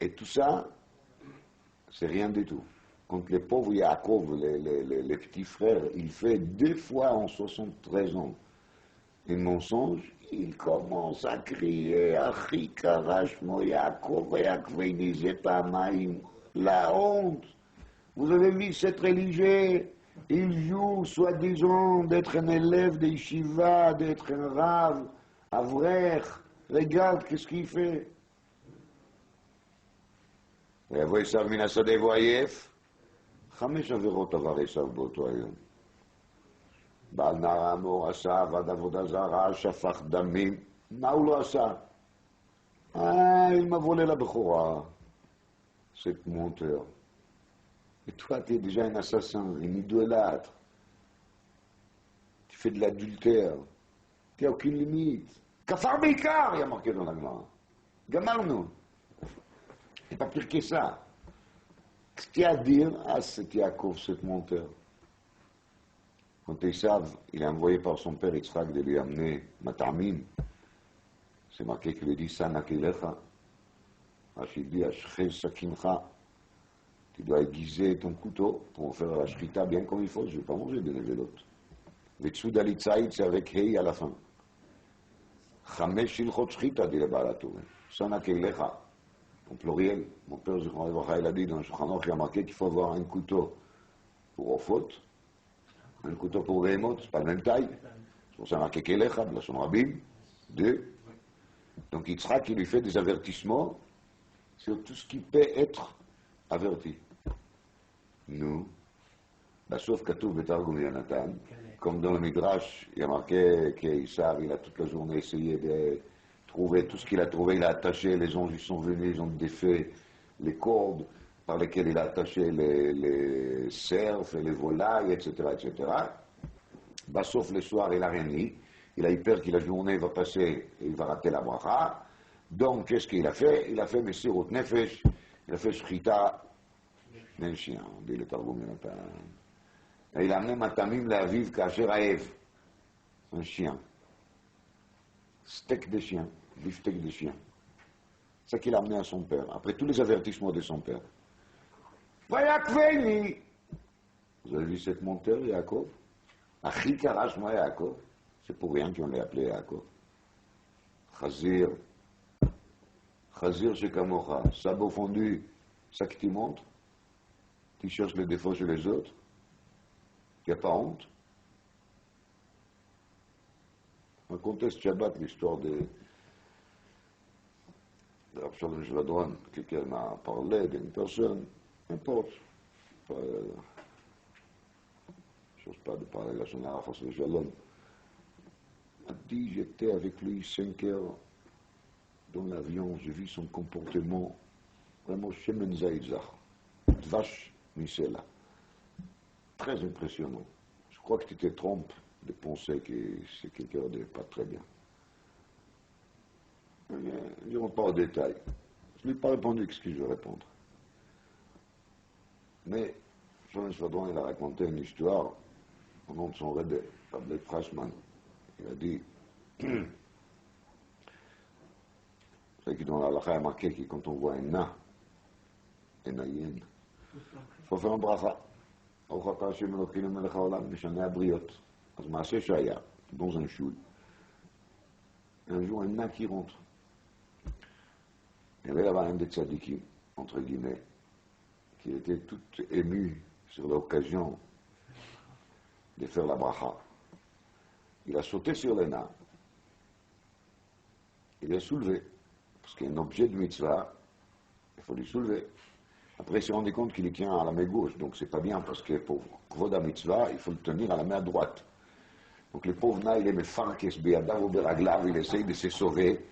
A: Et tout ça, c'est rien du tout. Quand les pauvres Yaakov, les petits frères, il fait 2 fois en 73 ans un mensonge, il commence à crier, Achi karash mo Yaakov, Yaakveini zepamaim, la honte. Vous avez vu cette religieux, il joue soi-disant d'être un élève de yeshiva, d'être un rav, avrech, regarde qu'est-ce qu'il fait. ויבוא עשיו מן השדה והוא עייף, 5 עבירות עבר עשיו באותו היום. בעל נער האמור עשה, עבד עבודה זרה, שפך דמים, מה הוא לא עשה? il m'a volé la בכורה, cette monteur. Et toi, tu es déjà un assassin, un idolâtre. Tu fais de l'adultère. Tu n'as aucune limite. Kafar Beikar, il y a marqué dans la Gemara. Gamarnu. Et pas pire que ça. Ce qu'il y a à dire, c'est Yaakov, cette monteur. Quand Esav, il est envoyé par son père Yitzhak de lui amener Matamim, c'est marqué qu'il lui dit Sana Kelecha. Rachid dit Ashchez Sakincha. Tu dois aiguiser ton couteau pour faire la shrita bien comme il faut. Je ne vais pas manger de nevelot. Vetsud alitzaïd, c'est avec Hei à la fin. Chamesh shilchot shrita, dit le Balatou. Sana Kelecha. En pluriel. Mon père, il a dit dans le Shulchan Aruch, il a marqué qu'il faut avoir un couteau pour Ofot, un couteau pour Behemot, c'est pas la même taille. C'est pour ça marqué Kelecha, de la son Rabim, deux. Donc Yitzhak, il lui fait des avertissements sur tout ce qui peut être averti. Nous, sauf Katoub Betargum Yonatan, comme dans le Midrash, il y a marqué qu'Issav, il a toute la journée essayé de trouver tout ce qu'il a trouvé, il a attaché, les anges ils sont venus, ils ont défait les cordes par lesquelles il a attaché les cerfs et les volailles, etc., etc. Sauf le soir, il n'a rien dit. Il a eu peur que la journée va passer et il va rater la bracha. Donc, qu'est-ce qu'il a fait? Il a fait Messirut Nefesh, il a fait Shrita d'un chien, dit le Targum Yonatan. Et il a amené Matamim Laviv Kacher Aev, un chien. Steak de chien, beefsteak de chien. C'est ça qu'il a amené à son père, après tous les avertissements de son père. Vayakveni! Vous avez vu cette monteur, Yaakov? Achi Karash Ma Yaakov. C'est pour rien qu'on l'a appelé Yaakov. Chazir. Chazir chez Kamocha. Sabot fondu, ça qui t'y montre. Tu cherches les défauts chez les autres. Tu n'as pas honte. Racontez ce Shabbat l'histoire de Absalom Shvadron. Quelqu'un m'a parlé d'une personne, n'importe. Je n'ose pas de parler de la Shonara face au Shalom. Il m'a dit, j'étais avec lui 5 heures dans l'avion, j'ai vu son comportement vraiment Shemen Zaïdzach, vache Misela. Très impressionnant. Je crois que tu te trompes de penser que c'est quelqu'un de pas très bien. Je ne rentre pas au détail. Je ne lui ai pas répondu ce que je veux répondre. Mais Jean Schwadron, il a raconté une histoire au nom de son rebbe, Rabbi Frashman. Il a dit, c'est que dans la halakha, il y a marqué que quand on voit un na, un ayen, il faut faire un bracha. ברוך אתה השם אלוקינו מלך העולם משנה הבריות. אז מעשה שהיה, dans un choul, un jour un nain qui rentre. Il y avait là-bas un des tzadikim, entre guillemets, qui était tout ému sur l'occasion de faire la bracha. Il a sauté sur le nain. Il l'a soulevé. Parce qu'il y a un objet de mitzvah, il faut lui soulever. Après, il s'est rendu compte qu'il le tient à la main gauche, donc c'est pas bien, parce que pour Kvoda Mitzvah, il faut le tenir à la main droite. Donc le pauvre nain, il est mefarkes be'adav ou beraglav, il essaye de se sauver.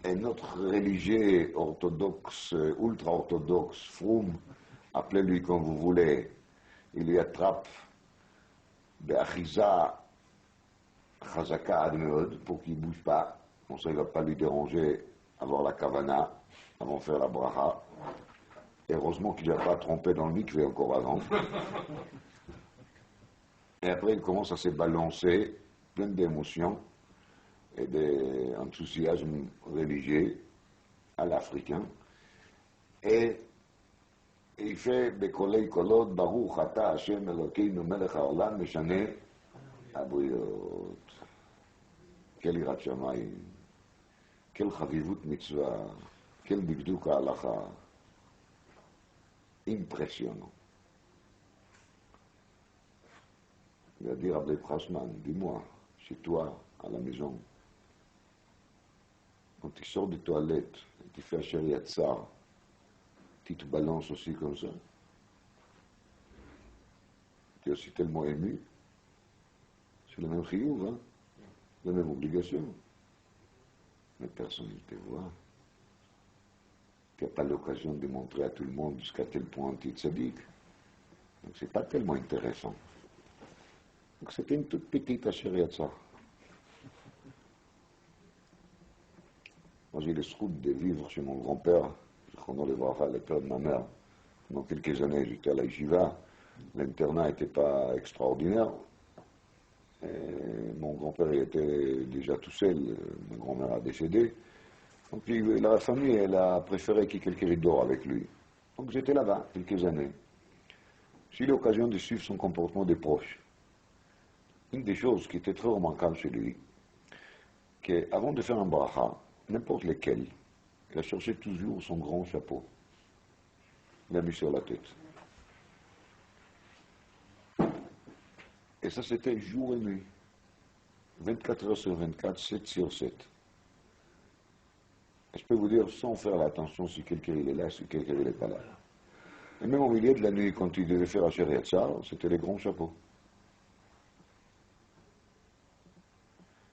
A: Et notre religieux orthodoxe, ultra-orthodoxe, Froum, appelez-lui comme vous voulez, il lui attrape be'achiza chazaka admeod, pour qu'il ne bouge pas. Bon, ça, il ne va pas lui déranger avoir la kavana, avant de faire la bracha. Heureusement qu'il n'a pas trompé dans le mikvé encore avant. Et après, il commence à se balancer, plein d'émotions et d'enthousiasme religieux à l'africain. Et il fait Bekolei Kolot, Baruch Ata Hashem Elokeinu Melech HaOlam Meshane Abriyot. Quel Yirat Shamayim, quel Chavivut Mitzvah, quel Bigduk HaHalacha. Impressionnant. Il va dire à Rabbi Frashman, dis-moi, chez toi, à la maison, quand tu sors des toilettes et tu fais Asher Yatzar, tu te balances aussi comme ça. Tu es aussi tellement ému. C'est le même chiyuv, hein, la même obligation. Mais personne ne te voit. Tu n'as pas l'occasion de montrer à tout le monde jusqu'à quel point tu es tzaddik. Donc c'est pas tellement intéressant. Donc c'était une toute petite Asher Yatzar. Moi j'ai le scout de vivre chez mon grand-père, le père de ma mère. Pendant quelques années j'étais à la yeshiva. L'internat n'était pas extraordinaire. Mon grand-père était déjà tout seul, ma grand-mère a décédé. Donc la famille, elle a préféré qu'il y ait quelqu'un qui dort avec lui. Donc j'étais là-bas quelques années. J'ai eu l'occasion de suivre son comportement des proches. Une des choses qui était très remarquable chez lui, qu'avant de faire un bracha, n'importe lequel, il a cherché toujours son grand chapeau. Il l'a mis sur la tête. Et ça, c'était jour et nuit. 24 heures sur 24, 7 sur 7. Et je peux vous dire, sans faire l'attention si quelqu'un il est là, si quelqu'un il n'est pas là. Et même au milieu de la nuit, quand il devait faire Asher Yatzar, c'était les grands chapeaux.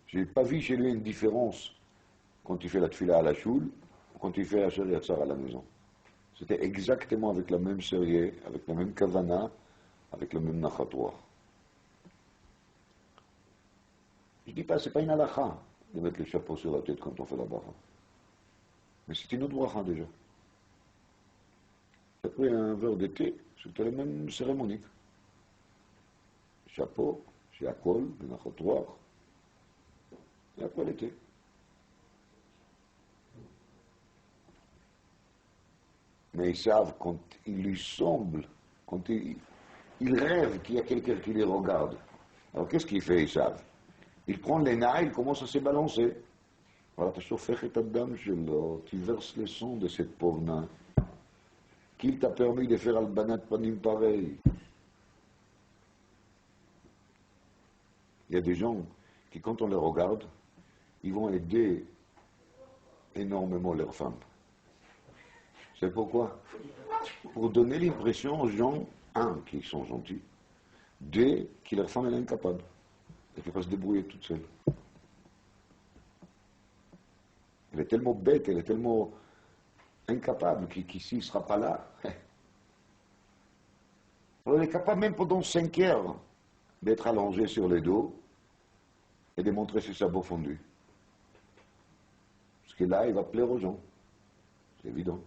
A: Je n'ai pas vu chez lui une différence quand il fait la tfila à la choule ou quand il fait Asher Yatzar à la maison. C'était exactement avec la même sérieux, avec la même kavana, avec le même nachatoir. Je ne dis pas, ce n'est pas une halakha de mettre le chapeau sur la tête quand on fait la bracha. Mais c'était une autre bracha déjà. Après un verre de thé, c'était la même cérémonie. Chapeau, chez Akol, le nachatoir, et après le thé. Mais ils savent quand il lui semble, quand il rêve qu'il y a quelqu'un qui les regarde. Alors qu'est-ce qu'il fait, ils savent? Il prend les nains, il commence à se balancer. Voilà, tu chauffes ta dame, tu verses le sang de cette pauvre nain. Qu'il t'a permis de faire Albanat Panim pareil. Il y a des gens qui, quand on les regarde, ils vont aider énormément leurs femmes. C'est pourquoi? Pour donner l'impression aux gens, un, qu'ils sont gentils, deux, que leur femme est incapable, et qu'elle va se débrouiller toute seule. Elle est tellement bête, elle est tellement incapable qu'ici il ne sera pas là. Alors, elle est capable même pendant 5 heures d'être allongée sur le dos et de montrer ses sabots fondus. Parce que là, il va plaire aux gens. C'est évident.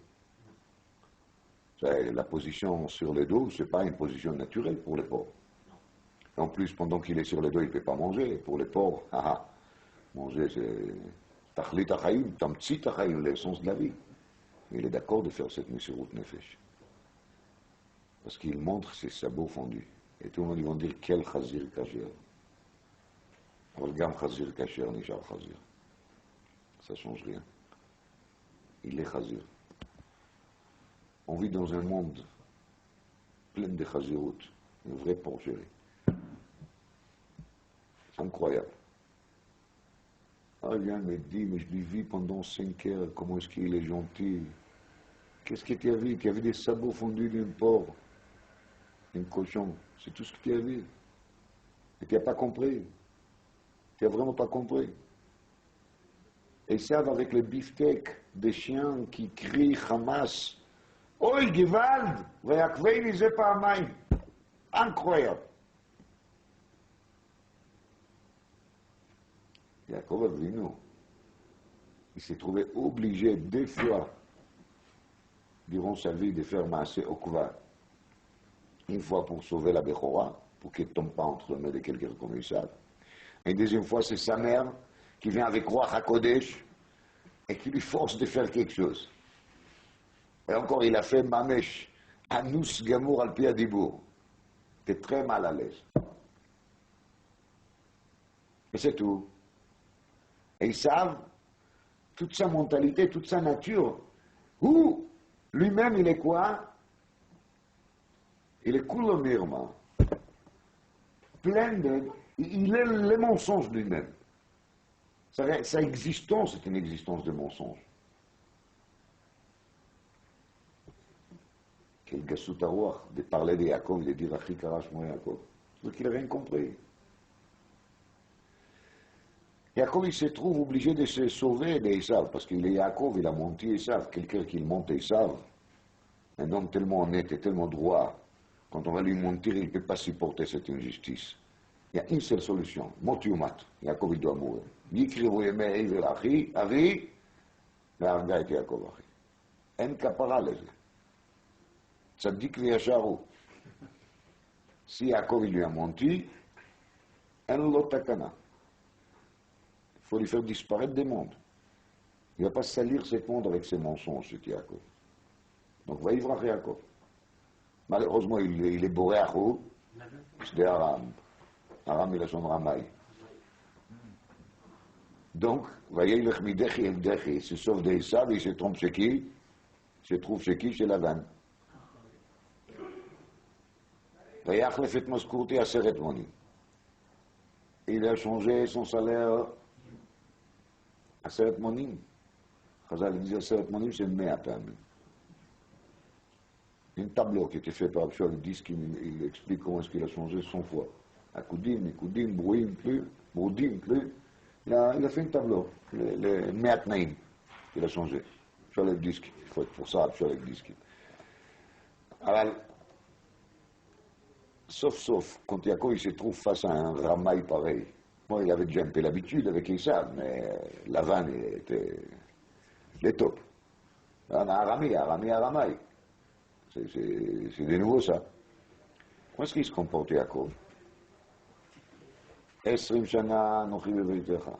A: La position sur le dos, ce n'est pas une position naturelle pour les pauvres. En plus, pendant qu'il est sur le dos, il ne peut pas manger. Pour les pauvres, manger, c'est tachlit achaim, tamtzit achaim, l'essence de la vie. Il est d'accord de faire cette Messirut Nefesh. Parce qu'il montre ses sabots fondus. Et tout le monde, ils vont dire, quel chazir kasher. Alors, gam chazir kasher, nishar chazir. Ça ne change rien. Il est chazir. On vit dans un monde plein de chazirut, une vraie porcherie. C'est incroyable. Ah, il vient me dit, mais je lui vis pendant 5 heures, comment est-ce qu'il est gentil. Qu'est-ce que tu as vu? Tu as vu des sabots fondus d'une porc, d'un cochon. C'est tout ce que tu as vu. Et tu n'as pas compris. Tu n'as vraiment pas compris. Et ils savent avec le beefsteak des chiens qui crient Hamas. Oi, Gewalt! Ve'akveini ze pa'amayim. Incroyable. Yaakov Avinu, il s'est trouvé obligé 2 fois durant sa vie de faire Maaseh Okva. Une fois pour sauver la Bechora, pour qu'elle ne tombe pas entre les mains de quelqu'un comme Esav. Et une deuxième fois, c'est sa mère qui vient avec Roi HaKodesh et qui lui force de faire quelque chose. Et encore, il a fait Mamesh, Anus Gamour al Piadibour. Il était très mal à l'aise. Et c'est tout. Et ils savent toute sa mentalité, toute sa nature. Où lui-même, il est quoi? Il est Kulomirma. Plein de... Il est le mensonge lui-même. Sa existence est une existence de mensonge. Quel gassout arouach de parler de Yaakov, de dire Achi Karash Mo Yaakov. Donc il n'a rien compris. Yaakov, il se trouve obligé de se sauver d'Esav, parce qu'il est Yaakov, il a menti Esav. Quelqu'un qui monte Esav, un homme tellement honnête et tellement droit, quand on va lui mentir, il ne peut pas supporter cette injustice. Il y a une seule solution, mot yumat. Yaakov, il doit mourir. Yikrivu yemei Eivel Achi, Avi, והרגה את יעקב אחי. אין כפרה לזה. צדיק וישר הוא. Si Yaakov il lui a menti, En lotakana. Il faut lui faire disparaître des mondes. Il ne va pas salir ses mondes avec ses mensonges, ce Yaakov. Donc, va Yivrach Yaakov. Malheureusement, il est boré à Chou, c'est Aram. Aram, il a son Ramaï. Donc, voyez, il se sauve d'Esav, il se trompe chez qui? Il se trouve chez qui? Chez Lavan. Vayachlef et Moskourti à Seret Monim. Il a changé son salaire à Seret Monim. Chazal disait Seret Monim, c'est 100 פעמים. Un tableau qui était fait par Abshol, il dit qu'il explique comment est-ce qu'il a changé 100 fois. Akoudim, Ikoudim, Brouim, plus, Broudim, plus. Il a fait un tableau, les Meatnaïm, qu'il a changé. Abshol le disque, il faut être pour ça, Abshol le disque. Alors, sauf, quand Yaakov il se trouve face à un ramaï pareil. Moi, il avait déjà un peu l'habitude avec Esav, mais Lavan était les top. On a Aramaï. C'est de nouveau ça. Comment est-ce qu'il se comporte Yaakov? 20 שנה אנוכי בביתך.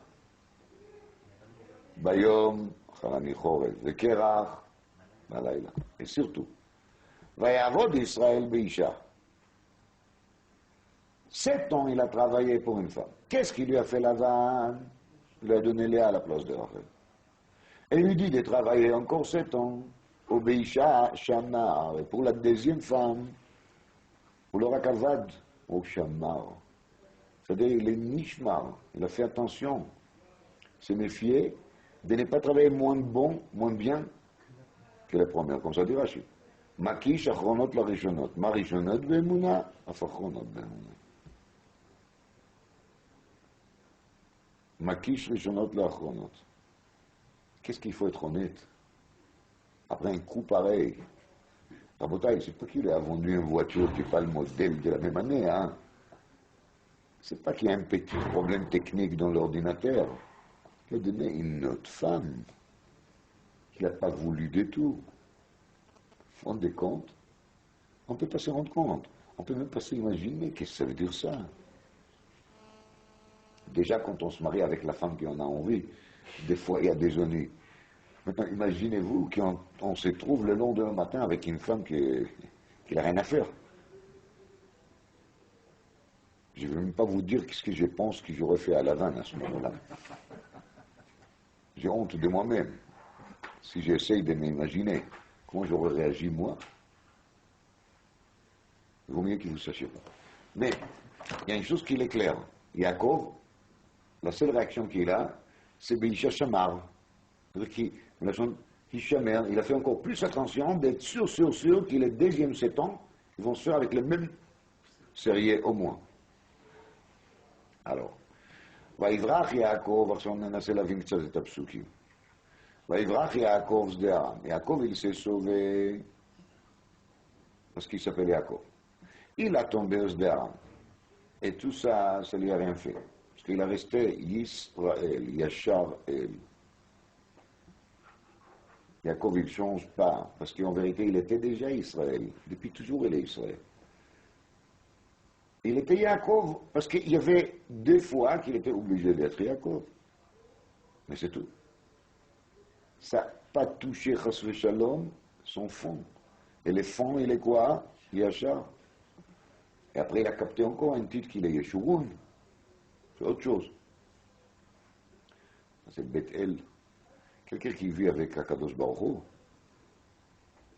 A: ביום חלני חורף וקרח בלילה. Et surtout, ויעבוד ישראל באישה. 7 ans, il a travaillé pour une femme. Qu'est-ce qu'il lui a fait Lavan? Il lui a donné Léa à la place de Rachel. Et il lui dit de travailler encore 7 ans. Au Beisha Shamar. Et pour la deuxième femme, pour le Rakavad, au Shamar. C'est-à-dire, il est Nishmar. Il a fait attention. Se méfier de ne pas travailler moins bon, moins bien que la première. Comme ça dit Rashi. Makish achronot la rishonot. Ma rishonot be'emuna, afachronot be'emuna. Makish rishonot la achronot. Qu'est-ce qu'il faut être honnête? Après un coup pareil, Rabotai, c'est pas qu'il a vendu une voiture qui n'est pas le modèle de la même année, hein. C'est pas qu'il y a un petit problème technique dans l'ordinateur. Il a donné une autre femme qu'il n'a pas voulu du tout. Vous vous rendez compte? On ne peut pas se rendre compte. On ne peut même pas s'imaginer qu'est-ce que ça veut dire ça. Déjà, quand on se marie avec la femme qu'on a envie, des fois il y a des ennuis. Maintenant, imaginez-vous qu'on se trouve le lendemain matin avec une femme qui n'a rien à faire. Je ne vais même pas vous dire ce que je pense que j'aurais fait à La Havane à ce moment-là. J'ai honte de moi-même. Si j'essaye de m'imaginer comment j'aurais réagi moi, il vaut mieux que vous ne sachiez pas. Mais il y a une chose qui est claire. Yaakov, la seule réaction qu'il a, c'est Beisha Shamar. Il a fait encore plus attention d'être sûr que les deuxièmes 7 ans, ils vont se faire avec le même sérieux au moins. Alors, ויברח יעקב, עכשיו ננסה להבין קצת את הפסוקים. ויברח יעקב שדה ארם. יעקב il s'est sauvé parce qu'il s'appelle Yaakov. Il a tombé au שדה ארם. Et tout ça, ça lui a rien fait. Parce qu'il a resté Yisraël, Yachar El. Yaakov, il ne change pas, parce qu'en vérité, il était déjà Israël. Depuis toujours, il est Israël. Il était Yaakov, parce qu'il y avait 2 fois qu'il était obligé d'être Yaakov. Mais c'est tout. Ça n'a pas touché Chas v'Shalom, son fond. Et le fond, il est quoi? Yachar. Et après, il a capté encore un titre qu'il est Yeshurun. C'est autre chose. C'est Beth-El. Quelqu'un qui vit avec Akadosh Baruch Hu,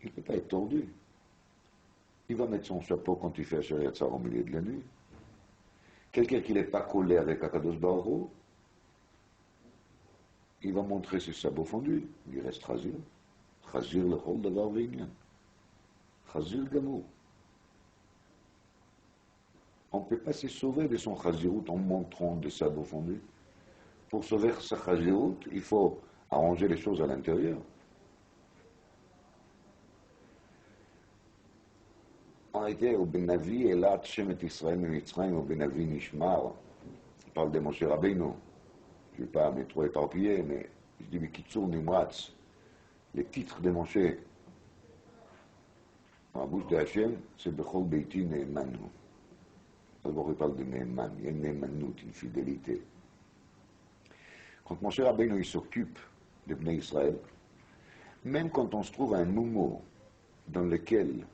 A: il ne peut pas être tordu. Il va mettre son chapeau quand il fait Asher Yatzar au milieu de la nuit. Quelqu'un qui n'est pas collé avec Akadosh Baruch Hu, il va montrer ses sabots fondus. Il reste Chazir. Chazir le Chol Davar V'Inyan. Chazir Gamou. On ne peut pas se sauver de son Chazirut en montrant des sabots fondus. Pour sauver sa Chazirut, il faut arranger les choses à l'intérieur. On était au Benavi, et là, Shemet Israël, Mitzrayim, au Benavi Nishmar. On parle de Moshe Rabbeinu. Je ne vais pas me trop éparpiller, mais je dis, mais Kitsur Nimratz, les titres de Moshe, dans la bouche de Hachem, c'est Bechol Beiti Ne'emanu. D'abord, il parle de Neeman, il y a une Neemanut, une fidélité. Quand Moshe Rabbeinu il s'occupe de Bnei Israël, même quand on se trouve à un moment dans lequel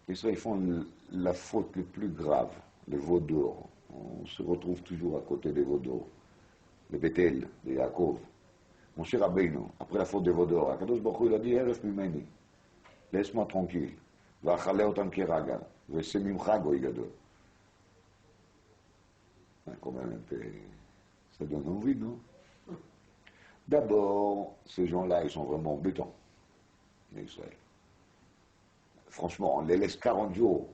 A: les Israéliens font la faute la plus grave, le veau d'or, on se retrouve toujours à côté des veaux d'or, le Bethel, de Yaakov. Moshe Rabbeinu, après la faute des veaux d'or, Akadosh Baruch Hu, il a dit, Eref Mimeni, laisse-moi tranquille, Va'achale otam kiraga, Ve'se mimcha goy gadol. Quand même un peu, ça donne envie, non? D'abord, ces gens-là, ils sont vraiment embêtants, Israël. Franchement, on les laisse 40 jours.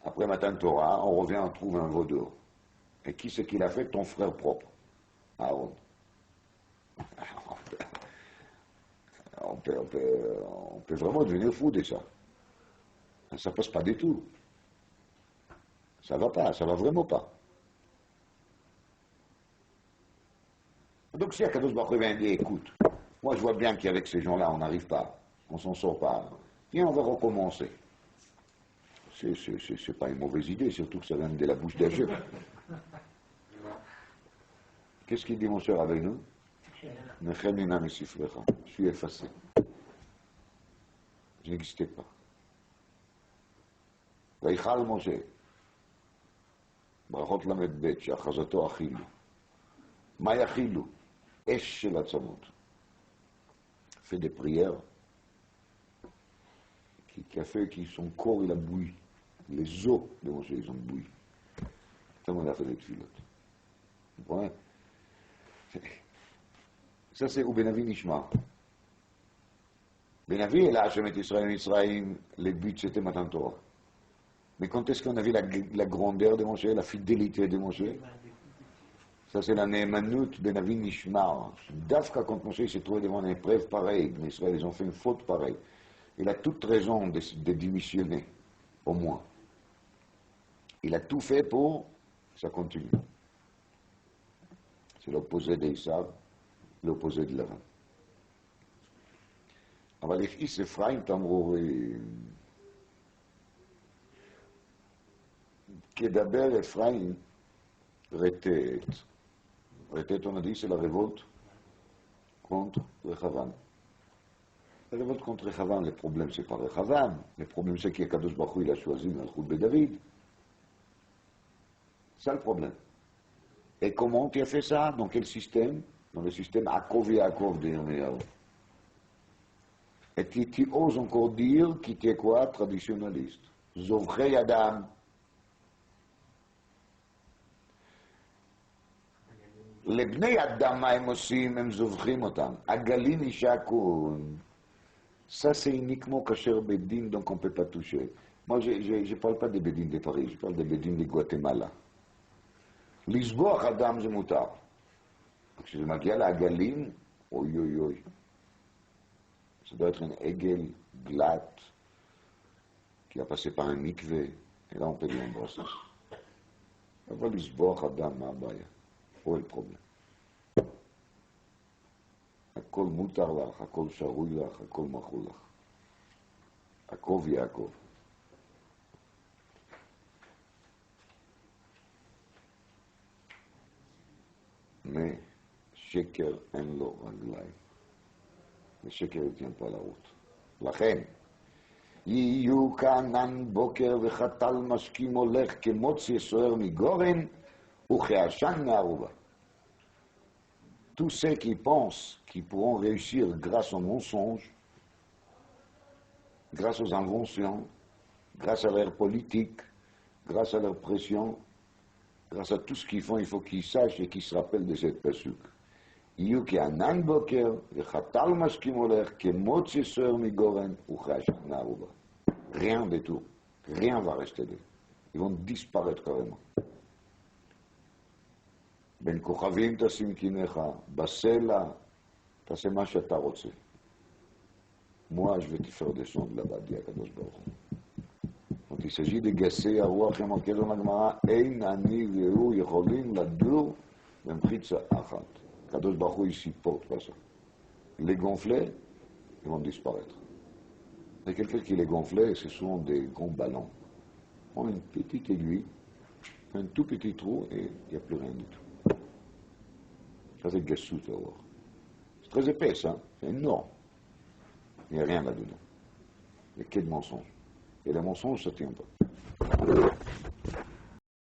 A: Après Matan Torah, on revient, on trouve un veau d'or. Et qui c'est qui l'a fait? Ton frère propre, Aaron. On peut vraiment devenir fou de ça. Ça passe pas du tout. Ça va pas, ça va vraiment pas. Donc si Akadosh Baruch Hu vient dire, écoute, moi je vois bien qu'avec ces gens-là, on n'arrive pas, on s'en sort pas. Viens, on va recommencer. C'est pas une mauvaise idée, surtout que ça vient de la bouche d'un jeu. Qu'est-ce qu'il dit mon cher avec nous? Je suis effacé. Je n'existais pas. ויכל משה, ברכות ל"ב, שאחזתו אכילו. מה יכילו? אש של עצמות. Fait des prières qui a fait que son corps il a bouilli. Les os de Moshe ils ont bouilli. Tellement il a fait des tfilotes. Vous comprenez? Ça c'est où Benavi Nishma. Benavi est là, Hashem et Israël, les buts c'était Matan Torah. Mais quand est-ce qu'on a vu la grandeur de Moshe, la fidélité de Moshe? Ça, c'est la Neemanut Benavi Nishmar. Dafka, quand Moshe s'est trouvé devant une épreuve pareille, les Israéliens ils ont fait une faute pareille. Il a toute raison de démissionner, au moins. Il a tout fait pour que ça continue. C'est l'opposé d'Esav, l'opposé de Lavan. אבל איש אפרים תמרורים, כדבר אפרים רטט. Répète, on a dit, c'est la révolte contre Rechavam. La révolte contre Rechavam, le problème, c'est pas Rechavam. Le problème, c'est qu'Akadosh Baruch Hu, il a choisi Malchut David. C'est ça le problème. Et comment tu as fait ça? Dans quel système? Dans le système Akov et Yaakov de Yirmiyahu. Et tu oses encore dire qu'il t'est quoi? Traditionnaliste. Zovrei Adam. לבני אדם מה הם עושים, הם זובחים אותם. הגלים יישקון. Ça c'est uniquement kasher bedin, donc on ne peut pas toucher. Moi je ne parle pas des bedin de Paris, je parle des bedin de Guatemala. לזבוח אדם זה מותר. כשזה מגיע לעגלים, אוי אוי אוי. Ça doit être un עגל glatt, qui a passé par un mikvé, et là on peut l'embrasser. אבל לזבוח אדם, מה הבעיה? פה אל פרובלם. הכל מותר לך, הכל שרוי לך, הכל מחול לך. עקוב יעקב. משקר אין לו רגליים. ושקר יתן פה לרוט. לכן, יהיו כענן בוקר וחתל משקים הולך כמוציא סוער מגורן, וכעשן מערובה. Tous ceux qui pensent qu'ils pourront réussir grâce aux mensonges, grâce aux inventions, grâce à leur politique, grâce à leur pression, grâce à tout ce qu'ils font, il faut qu'ils sachent et qu'ils se rappellent de cette pasuk. יהיו כענן בוקר וחתל משקים הולך כמוציא סוער מגורן וכעשן מערובה. Rien de tout. Rien va rester d'eux. Ils vont disparaître carrément. בין כוכבים תשים קיניך, בסלע, תעשה מה שאתה רוצה. Moi, je vais te faire descendre là-bas, dit הקדוש ברוך הוא. Quand il s'agit de גסי הרוח, הם מרכז הגמרא, אין אני והוא יכולים לדור במחיצה אחת. הקדוש ברוך הוא, il supporte pas ça. Les gonflés, ils vont disparaître. Et quelqu'un qui les gonflait, ce sont des grands ballons. On a une petite aiguille, Un tout petit trou et il n'y a plus rien du tout. Ça, c'est Gessut, tu vas voir. C'est très épais, ça. C'est énorme. Il n'y a rien là-dedans. Il n'y a que de mensonges. Et les mensonges, ça ne tient pas.